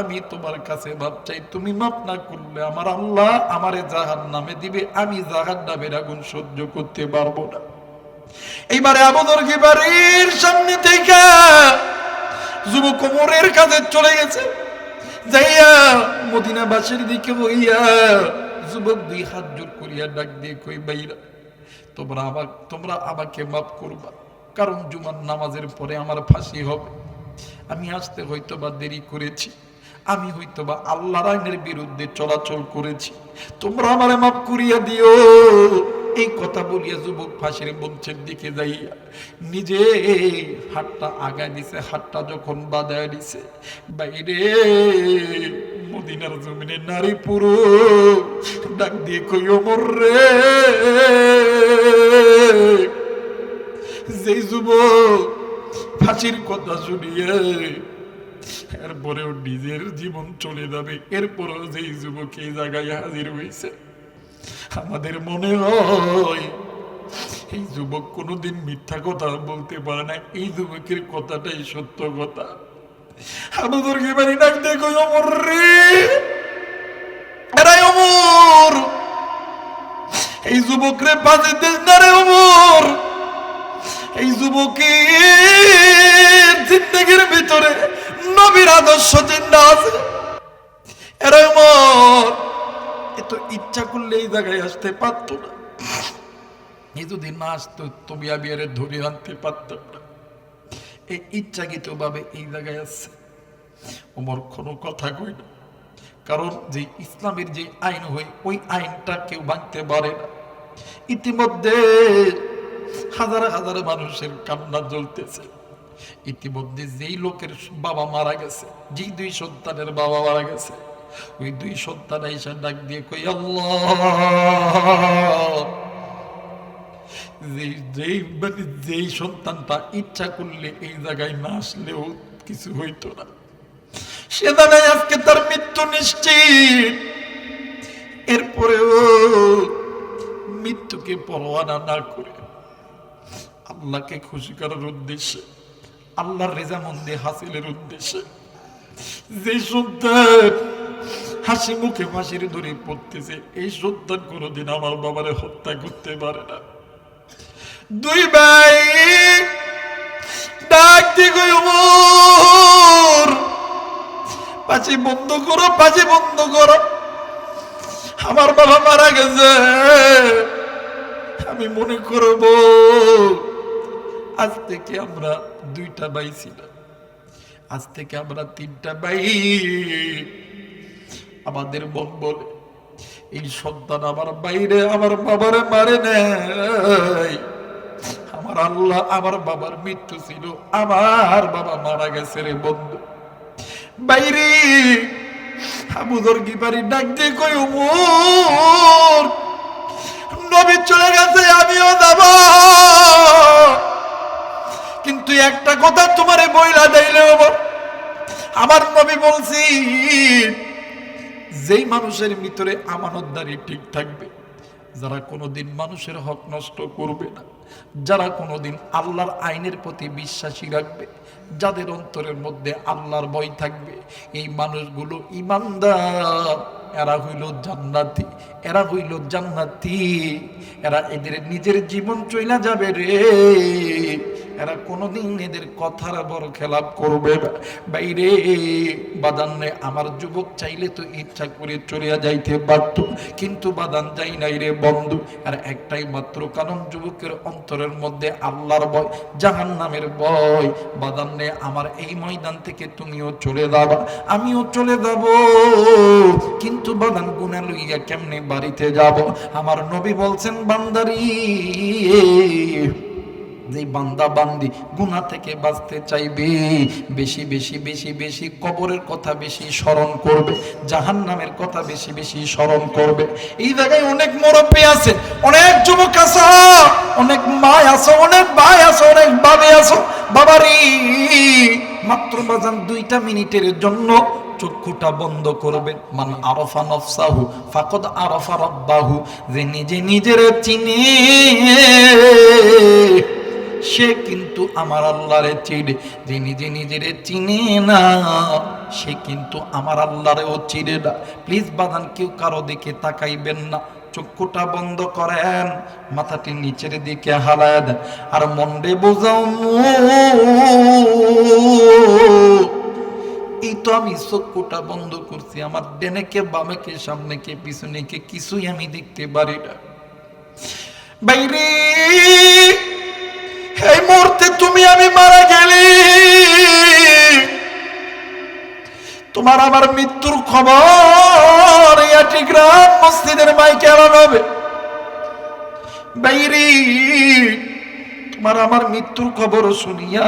আমি তোমার কাছে মাপ চাই, তুমি মাপ না করলে আমার আল্লাহ আমারে জাহান্নামে দিবে, আমি জাহান্নামের আগুন সহ্য করতে পারবো না। এইবারে আবু যর গিফারির সামনে থেকে যুবক ওমরের কাছে চলে গেছে, যাইয়া মদিনাবাসীর দিকে বইয়া যুবক দুই হাত জোর করিয়া ডাক দিয়ে কই ভাইরা, তোমরা আমাকে মাফ করবা, কারণ জুমার নামাজের পরে আমার ফাঁসি হবে, আমি আসতে হয়তো বা দেরি করেছি, আমি হয়তো বা আল্লাহর আইনের বিরুদ্ধে চলাচল করেছি, তোমরা আমারে মাফ করিয়া দিও। এই কথা বলিয়া যুবক ফাঁসির মঞ্চের দিকে যাইয়া নিজে হাতটা আগায় দিছে, হাতটা যখন বাঁধায় দিছে, বাইরে মদিনার জমিনে নারী পুরুষ ডাক দিয়ে কই ওমর রে, যে যুবক ফাঁসির কথা শুনিয়ে এরপরেও নিজের জীবন চলে যাবে, এরপরেও যেই যুবক এই জায়গায় হাজির হয়েছে, আমাদের মনে হয় এই যুবক কোনোদিন মিথ্যা কথা বলতে পারে না, এই যুবকের কথাটাই সত্য কথা। আবু যর গিফারি ডাক দিয়ে কই ওমর রে, এরাই ওমর, এই যুবক রে ফাঁসি দিস না রে ওমর, এই যুবকের জিন্দেগির ভিতরে নবীর আদর্শ চিন্তা আছে। এরাই ওমর এত ইচ্ছা করলে এই জায়গায় আসতে পারত না, এই যদি না আসতো তুমি আমি আরে ধরে আনতে পারতাম না, এই ইচ্ছাকৃত ভাবে এই জায়গায় আসছে। ওমর কোনো কথা কই না, কারণ যে ইসলামের যে আইন হয় ওই আইনটা কেউ ভাঙতে পারে না। ইতিমধ্যে হাজার হাজার মানুষের কান্না জ্বলতেছে, ইতিমধ্যে যেই লোকের বাবা মারা গেছে, যেই দুই সন্তানের বাবা মারা গেছে, ওই দুই সন্তান আইসা ডাক দিয়ে কই আল্লাহ, যেই সন্তানটা ইচ্ছা করলে এই জায়গায় না আসলেও কিছু হইতো না, সে জানায় আজকে তার মৃত্যু নিশ্চিত, এরপরেও মৃত্যুকে পরোয়ানা না করে আল্লাহকে খুশি করার উদ্দেশ্যে, আল্লাহর রেজামন্দি হাসিলের উদ্দেশ্যে যে সন্তান হাসি মুখে ফাঁসির দড়ি পড়তেছে, এই সন্তান কোনোদিন আমার বাবারে হত্যা করতে পারে না। দুই ভাই ডাক দিয়ে কই ওমর, ফাঁসি বন্ধ করো, ফাঁসি বন্ধ করো, আমার বাবা মারা গেছে, আমি মনে করব আজ থেকে আমরা দুইটা ভাই ছিলাম, আজ থেকে আমরা তিনটা ভাই। আমাদের মন বলে এই সন্তান আমার বাইরে আমার বাবারে মারে নাই, আমার আল্লাহ আমার বাবার মৃত্যু ছিল, আমার বাবা মারা গেছে রে বন্ধু। বাইরে আবু যর গিফারি ডাক দিয়ে কই ওমর, নবী চলে গেছে, আমিও যাব, কিন্তু একটা কথা তোমারে বইলা দেইলে ওমর, আমার নবী বলছি যেই মানুষের ভিতরে আমানতদারি ঠিক থাকবে, যারা কোনোদিন মানুষের হক নষ্ট করবে না, যারা কোনোদিন আল্লাহর আইনের প্রতি বিশ্বাসী রাখবে, যাদের অন্তরের মধ্যে আল্লাহর ভয় থাকবে, এই মানুষগুলো ইমানদার, এরা হইল জান্নাতি, এরা হইল জান্নাতি। এরা এদের নিজের জীবন চইলা যাবে রে, এরা কোনোদিন এদের কথার বড় খেলাপ করবে না। বাইরে বাদানে আমার যুবক চাইলে তো ইচ্ছা করে চলে যাইতে পারত, কিন্তু বাদান যাই নাই রে বন্ধু। আর একটাই মাত্র কারণ, যুবকের অন্তরের মধ্যে আল্লাহর ভয়, জাহান্নামের ভয়। বাদানে আমার এই ময়দান থেকে তুমিও চলে যাবা, আমিও চলে যাব, কিন্তু বাদান গুনাহ লইয়া কেমনে বাড়িতে যাব? আমার নবী বলছেন, বান্দারি, যে বান্দা বান্দি গুনাহ থেকে বাঁচতে চাইবে, বেশি বেশি বেশি বেশি কবরের কথা বেশি স্মরণ করবে, জাহান্নামের কথা বেশি বেশি স্মরণ করবে। এই জায়গায় অনেক মুরব্বী আছে, অনেক যুবক আছে, অনেক মা আছে, অনেক ভাই আছে, অনেক বাবা আছে। বাবারি, মাত্র বাজান 2টা মিনিটের জন্য চক্ষুটা বন্ধ করবেন। মান আরাফা নফসাহু ফাকাদ আরাফা রাব্বাহু, যে নিজে নিজের চিনে সে কিন্তু আমার আল্লাহরে চিনে। যে নিজে নিজের চিনে না, সে কিন্তু আমার আল্লাহরেও চিনে না। প্লিজ বাদান, কেউ কারো দিকে তাকাইবেন না, চক্ষুটা বন্ধ করেন, মাথাটি নিচের দিকে হালায় দেন, আর মনে বোঝাও, এই তো আমি চক্ষুটা বন্ধ করছি, আমার ডানে কে বামে কে সামনে কে পিছনে কে কিছুই আমি দেখতে পারি না। বাইরে এই মুহূর্তে তুমি আমি মারা গেলি, তোমার আমার মৃত্যুর খবর গ্রাম মসজিদের মাইকে এলানো হবে। বাইরে তোমার আমার মৃত্যুর খবর শুনিয়া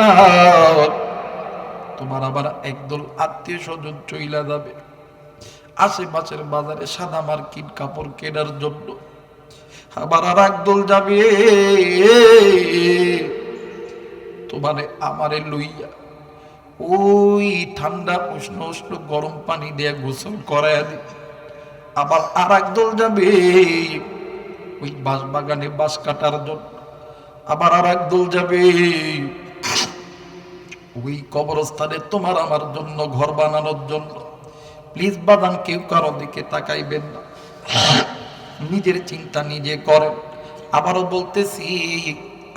তোমার আবার একদল আত্মীয় স্বজন চইলা যাবে আশেপাশের বাজারে সাদা মার্কিন কাপড় কেনার জন্য। আবার আর একদল যাবে তোমারে আমারে লইয়া ওই ঠান্ডা উষ্ণ উষ্ণ গরম পানি দিয়ে গোসল করাইয়া দিবে। আবার আর একদল যাবে ওই বাঁশ বাগানে বাঁশ কাটার জন্য। আবার আর একদল যাবে ওই কবরস্থানে তোমার আমার জন্য ঘর বানানোর জন্য। প্লিজ বাদান, কেউ কারো দিকে তাকাইবেন না, নিজের চিন্তা নিজে করেন। আবারও বলতেছি,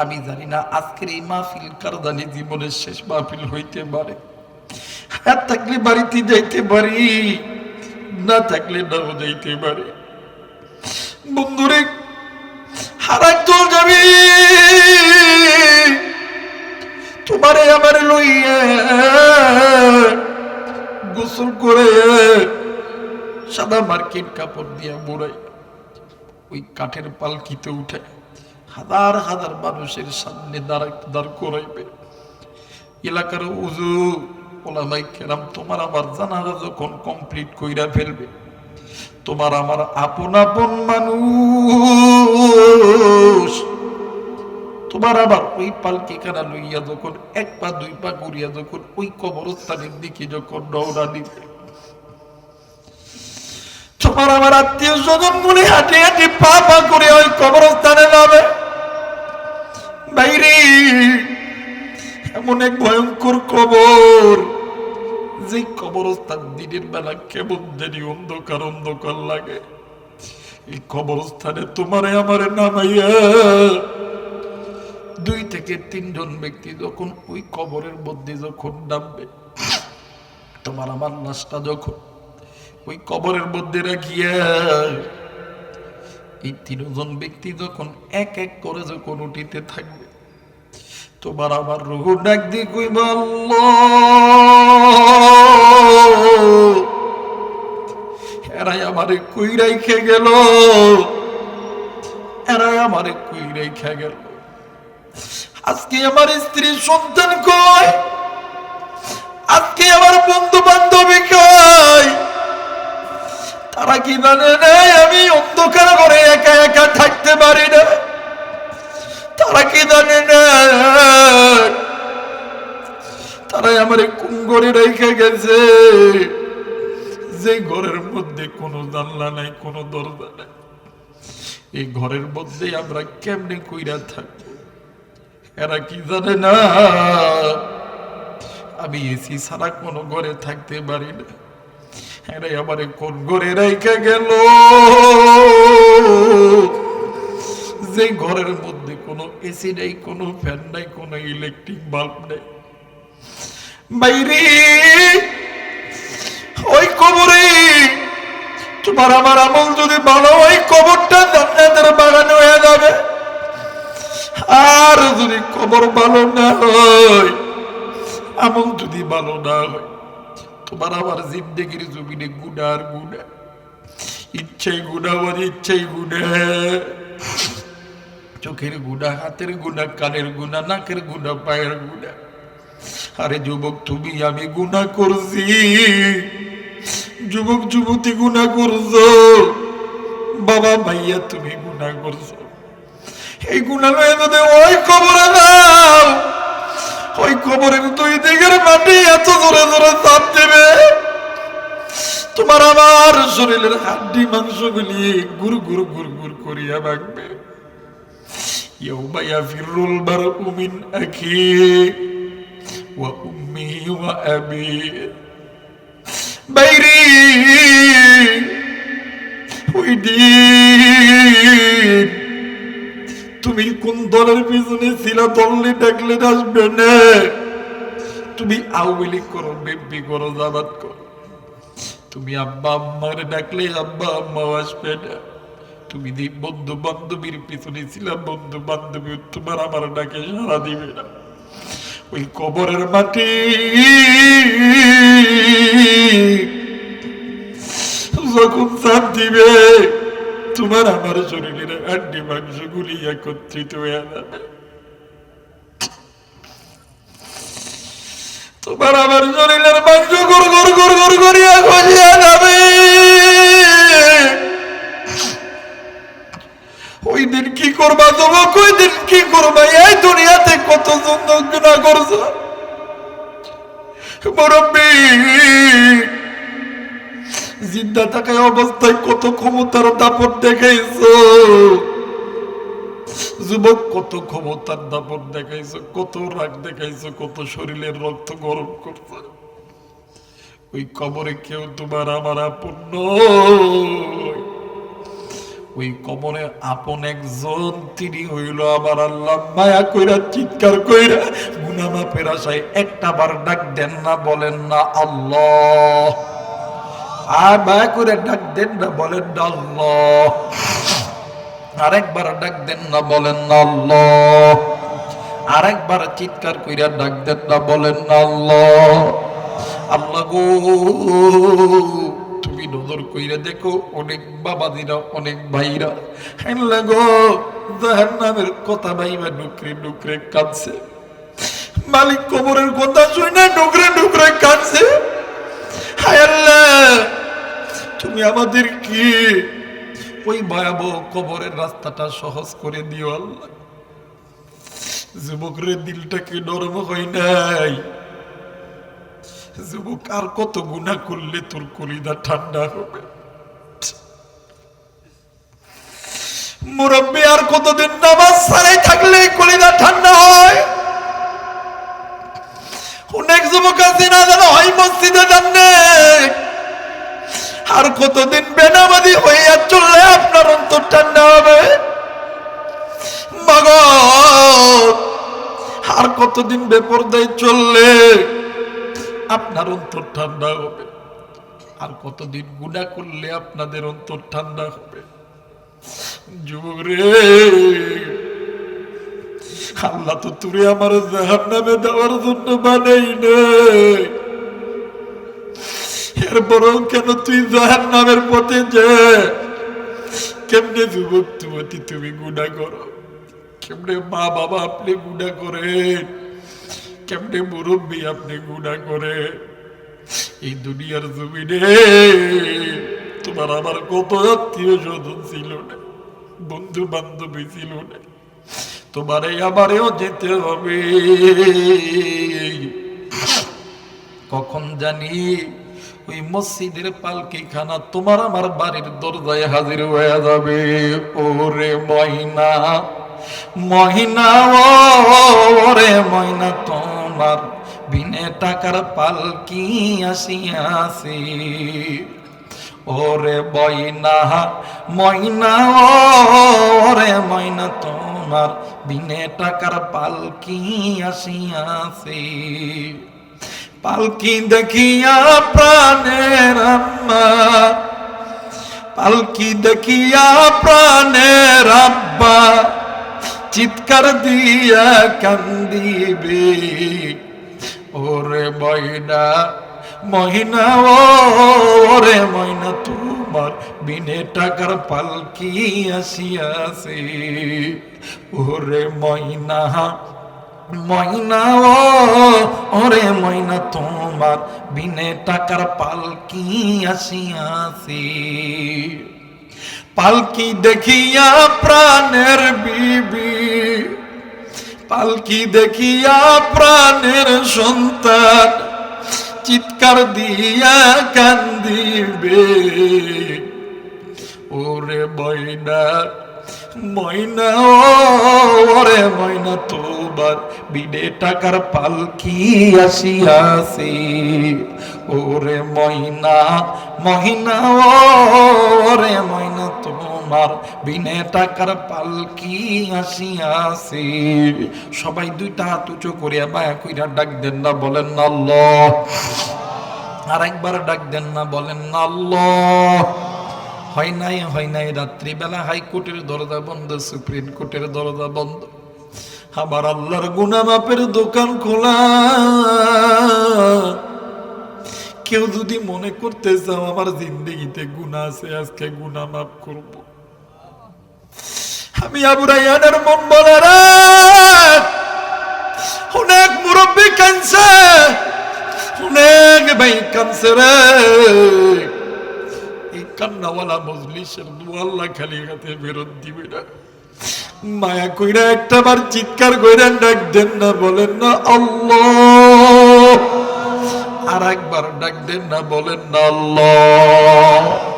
আমি জানি না আজকের এই মাহফিল কার জানি জীবনের শেষ মাহফিল হইতে পারে। আর থাকলে বাড়িতে যাইতে পারি, না থাকলে নাও যাইতে পারি। বন্ধুরে, হারাক দল যাবি তোমারে আমারে লইয়া গোসল করে সাদা মার্কিন কাপড় দিয়া মোড়াই ওই কাঠের পালকিতে উঠে হাজার হাজার মানুষের সামনে দাঁড় করাইবে। এলাকার উজু ওলামাই কেরাম তোমার আমার জানাজা যখন কমপ্লিট কইরা ফেলবে, তোমার আমার আপন আপন মানুষ তোমার আবার ওই পালকি কানা লইয়া যখন 1 পা 2 পা ঘুরিয়া যখন ওই কবরস্থানের দিকে যখন রওনা দিবে, তোমার আমার আত্মীয় স্বজন গুলি হাঁটি হাঁটি পা পা করে ওই কবরস্থানে যাবে। বাইরে এমন এক ভয়ঙ্কর কবর, যে কবরস্থান দিনের বেলা কেমন জানি অন্ধকার অন্ধকার লাগে। এই কবরস্থানে তোমারে আমারে নামাইয়া 2 থেকে 3 জন ব্যক্তি যখন ওই কবরের মধ্যে যখন নামবে, তোমার আমার লাশটা যখন ওই কবরের মধ্যে রাখিয়া এই 3 জন ব্যক্তি যখন এক এক করে যখন উঠিতে থাকবে, তোমার আমার রূহ ডাক দিয়ে কইবা, আল্লাহ, এরাই আমারে কই রাইখে গেল, এরাই আমারে কই রাইখে গেল। আজকে আমার স্ত্রী সন্তান কই, আজকে আমার বন্ধু বান্ধবী কই, তারা কি জানে না আমি অন্ধকার ঘরে একা একা থাকতে পারি না? তারা কি জানে না তারা আমার কোন ঘরে রেখে গেছে, যে ঘরের মধ্যে কোনো জানলা নাই, কোনো দরজা নাই। এই ঘরের মধ্যে আমরা কেমনে কইরা থাকবো? এরা কি জানে না আমি এসি ছাড়া কোনো ঘরে থাকতে পারি না। এরাই আমারে কোন ঘরে রেখে গেল, যে ঘরের মধ্যে কোনো এসি নেই, কোনো ফ্যান নাই, কোনো ইলেকট্রিক বাল্ব নেই। বাইরে ওই কবরে তোমার আমার আমল যদি ভালো হয়, কবরটা জান্নাতের বাগান হয়ে যাবে। আর যদি কবর ভালো না হয়, আমল যদি ভালো না হয়, তোমার আমার জিন্দেগির জমিনে গুনাহ আর গুনাহ, ইচ্ছাই গুনাহ আর ইচ্ছাই গুনাহ, চোখের গুনাহ, হাতের গুনাহ, কানের গুনাহ, নাকের গুনাহ, পায়ের গুনাহ। আরে যুবক, তুমি আমি গুনাহ করছি, যুবক যুবতী গুনাহ করছো, বাবা ভাইয়া তুমি গুনাহ করছো। এই গুনাহ লয়ে যদি ওই কবরে দাও, ওই কবরের দুই দিকের মাটি এত জোরে জোরে চাপ দেবে, তোমার আমার শরীরের হাড্ডি মাংসগুলি গুর গুর গুর গুর করিয়া ভাঙবে। ইয়াউমা ইয়াফিরুল মারউ মিন আখিহি ওয়া উম্মিহি ওয়া আবিহি। বাইরে ওই দিন তুমি কোন দলের পিছনে ছিল, দললে ডাকলে আসবে না। তুমি আওয়ামী লীগ করো, বিএনপি করো, জামাত করো, তুমি আব্বা আম্মারে ডাকলে আব্বা আম্মাও আসবে না। তুমি বন্ধু বান্ধবীর পিছনে ছিল, বন্ধু বান্ধবী তোমার আমার ডাকে সাড়া দিবে না। ওই কবরের মাটি যখন চাপ দিবে, তোমার আমার শরীরের হাড্ডি মাংস গুলি একত্রিত হয়ে যাবে, তোমার আমার শরীরের মাংস গুর গুর গুর গুর করিয়া গজিয়া যাবে। ওই দিন কি করবা যুবক, ওই দিন কি করবা? এই দুনিয়াতে কত গুনাহ করছো মুরব্বী, জিন্দা থাকায় অবস্থায় কত ক্ষমতার দাপট দেখাইছো, যুবক কত ক্ষমতার দাপট দেখাইছো, কত রাগ দেখাইছো, কত শরীরের রক্ত গরম করছো। ওই কবরে কেউ তোমার আমার আপন নয়। ওই কবরে আপন একজন, তিনি হইল আমার আল্লাহ। মায়া কইরা চিৎকার কইরা গুনাহ মাফের আশায় একটা বার ডাক দেন না, বলেন না আল্লাহ। আর মায়া করে ডাক দেন না, বলেন না আল্লাহ। আরেকবার ডাক দেন না, বলেন না আল্লাহ। আরেকবার চিৎকার কইরা ডাক দেন না, বলেন না আল্লাহ। আল্লাহ গো, তুমি নজর কইরা দেখো, অনেক বাবাদিরা, অনেক ভাইরা আল্লাহ গো জাহান্নামের কথা ভাইবা ডুকরে ডুকরে কাঁদছে। মালিক কবরের কথা শুনে ডুকরে ডুকরে কাঁদছে। হায় আল্লাহ, তুমি আমাদের কি ওই ভয়াবহ কবরের রাস্তাটা সহজ করে দিও আল্লাহ। যুবকের দিলটাকে নরম হয় নাই? যুবক, আর কত গুনাহ করলে তোর কলিজা ঠান্ডা হবে? মুরব্বী, আর কতদিন নামাজ ছাড়াই থাকলে কলিজা ঠান্ডা হয়? অনেক যুবক আছে না যেন হয় মসজিদে জাননে। আর কতদিন বেনামাজি হইয়া চললে আপনার অন্তর ঠান্ডা হবে? মাগো, আর কতদিন বেপরদায় চললে আপনার অন্তর ঠান্ডা হবে? আর কতদিন গুনাহ করলে আপনাদের অন্তর ঠান্ডা হবে? যুবক রে, আল্লাহ তো তুই আমার জাহান্নামে দেওয়ার জন্য বানাই নাই। এরপরও কেন তুই জাহান্নামের পথে যে? কেমনে যুবক যুবতী তুমি গুনাহ করো? কেমনে মা বাবা আপনি গুনাহ করেন? কেমনে মুরব্বী আপনি গুনাহ করে? এই দুনিয়ার জমিনে তোমার আমার কত আত্মীয় স্বজন ছিল না, বন্ধু বান্ধবী ছিল না। তোমারে আমারেও যেতে হবে। কখন জানি ওই মসজিদের পালকি খানা তোমার আমার বাড়ির দরজায় হাজির হয়ে যাবে। ওরে মহিনা, মহিনা ও ময়না তোমার বিনে টাকার পালকি আসিয়াছে। ওরে ময়না ময়না ওরে ময়না তোমার বিনে টাকার পালকি আসিয়াছে। পালকি দেখিয়া প্রাণের আম্মা, পালকি দেখিয়া প্রাণের আব্বা চিৎকার দিয়া কান্দিবে। ওরে ময়না ময়না ওরে ময়না তোমার বিনে টাকার পালকি আসিয়াছে। ওরে ময়না ময়না ওরে ময়না তোমার বিনে টাকার পালকি আসিয়াছে। পালকি দেখিয়া প্রাণের বিবি, পালকি দেখিয়া প্রাণের সন্তান চিৎকার দিয়া কান্দিবে। ওরে ময়না ময়না ওরে ময়না তোমার বিনে টাকার পালকি আসিয়াছে। ওরে ময়না ময়না ওরে ময়না তোমার বিনে টাকার পালকি আসিয়াছে। সবাই দুইটা হাত উঁচু করিয়া মায়া কইরা ডাক দেন না, বলেন না আল্লাহ। আর একবার ডাক দেন না, বলেন না আল্লাহ। হয় নাই রাত্রিবেলা হাইকোর্টের দরজা বন্ধ, সুপ্রিম কোর্টের দরজা বন্ধ, আমার আল্লাহর গুনাহ মাপের দোকান খোলা। কেউ যদি মনে করতে চাও আমার জিন্দেগিতে গুনাহ আছে, আজকে গুনাহ মাফ করব। আমি আবু রায়হানের মন বলে রে, অনেক মুরব্বী কাঁদছে, অনেক ভাই কাঁদছে রে। এই কান্নাওয়ালা মজলিসের দোয়া আল্লাহ খালি হাতে ফেরত দিবে না। মায়া কইরা একটা বার চিৎকার কইরা ডাক দেন না, বলেন না আল্লাহ। আর একবার ডাক দেন না, বলেন না আল্লাহ।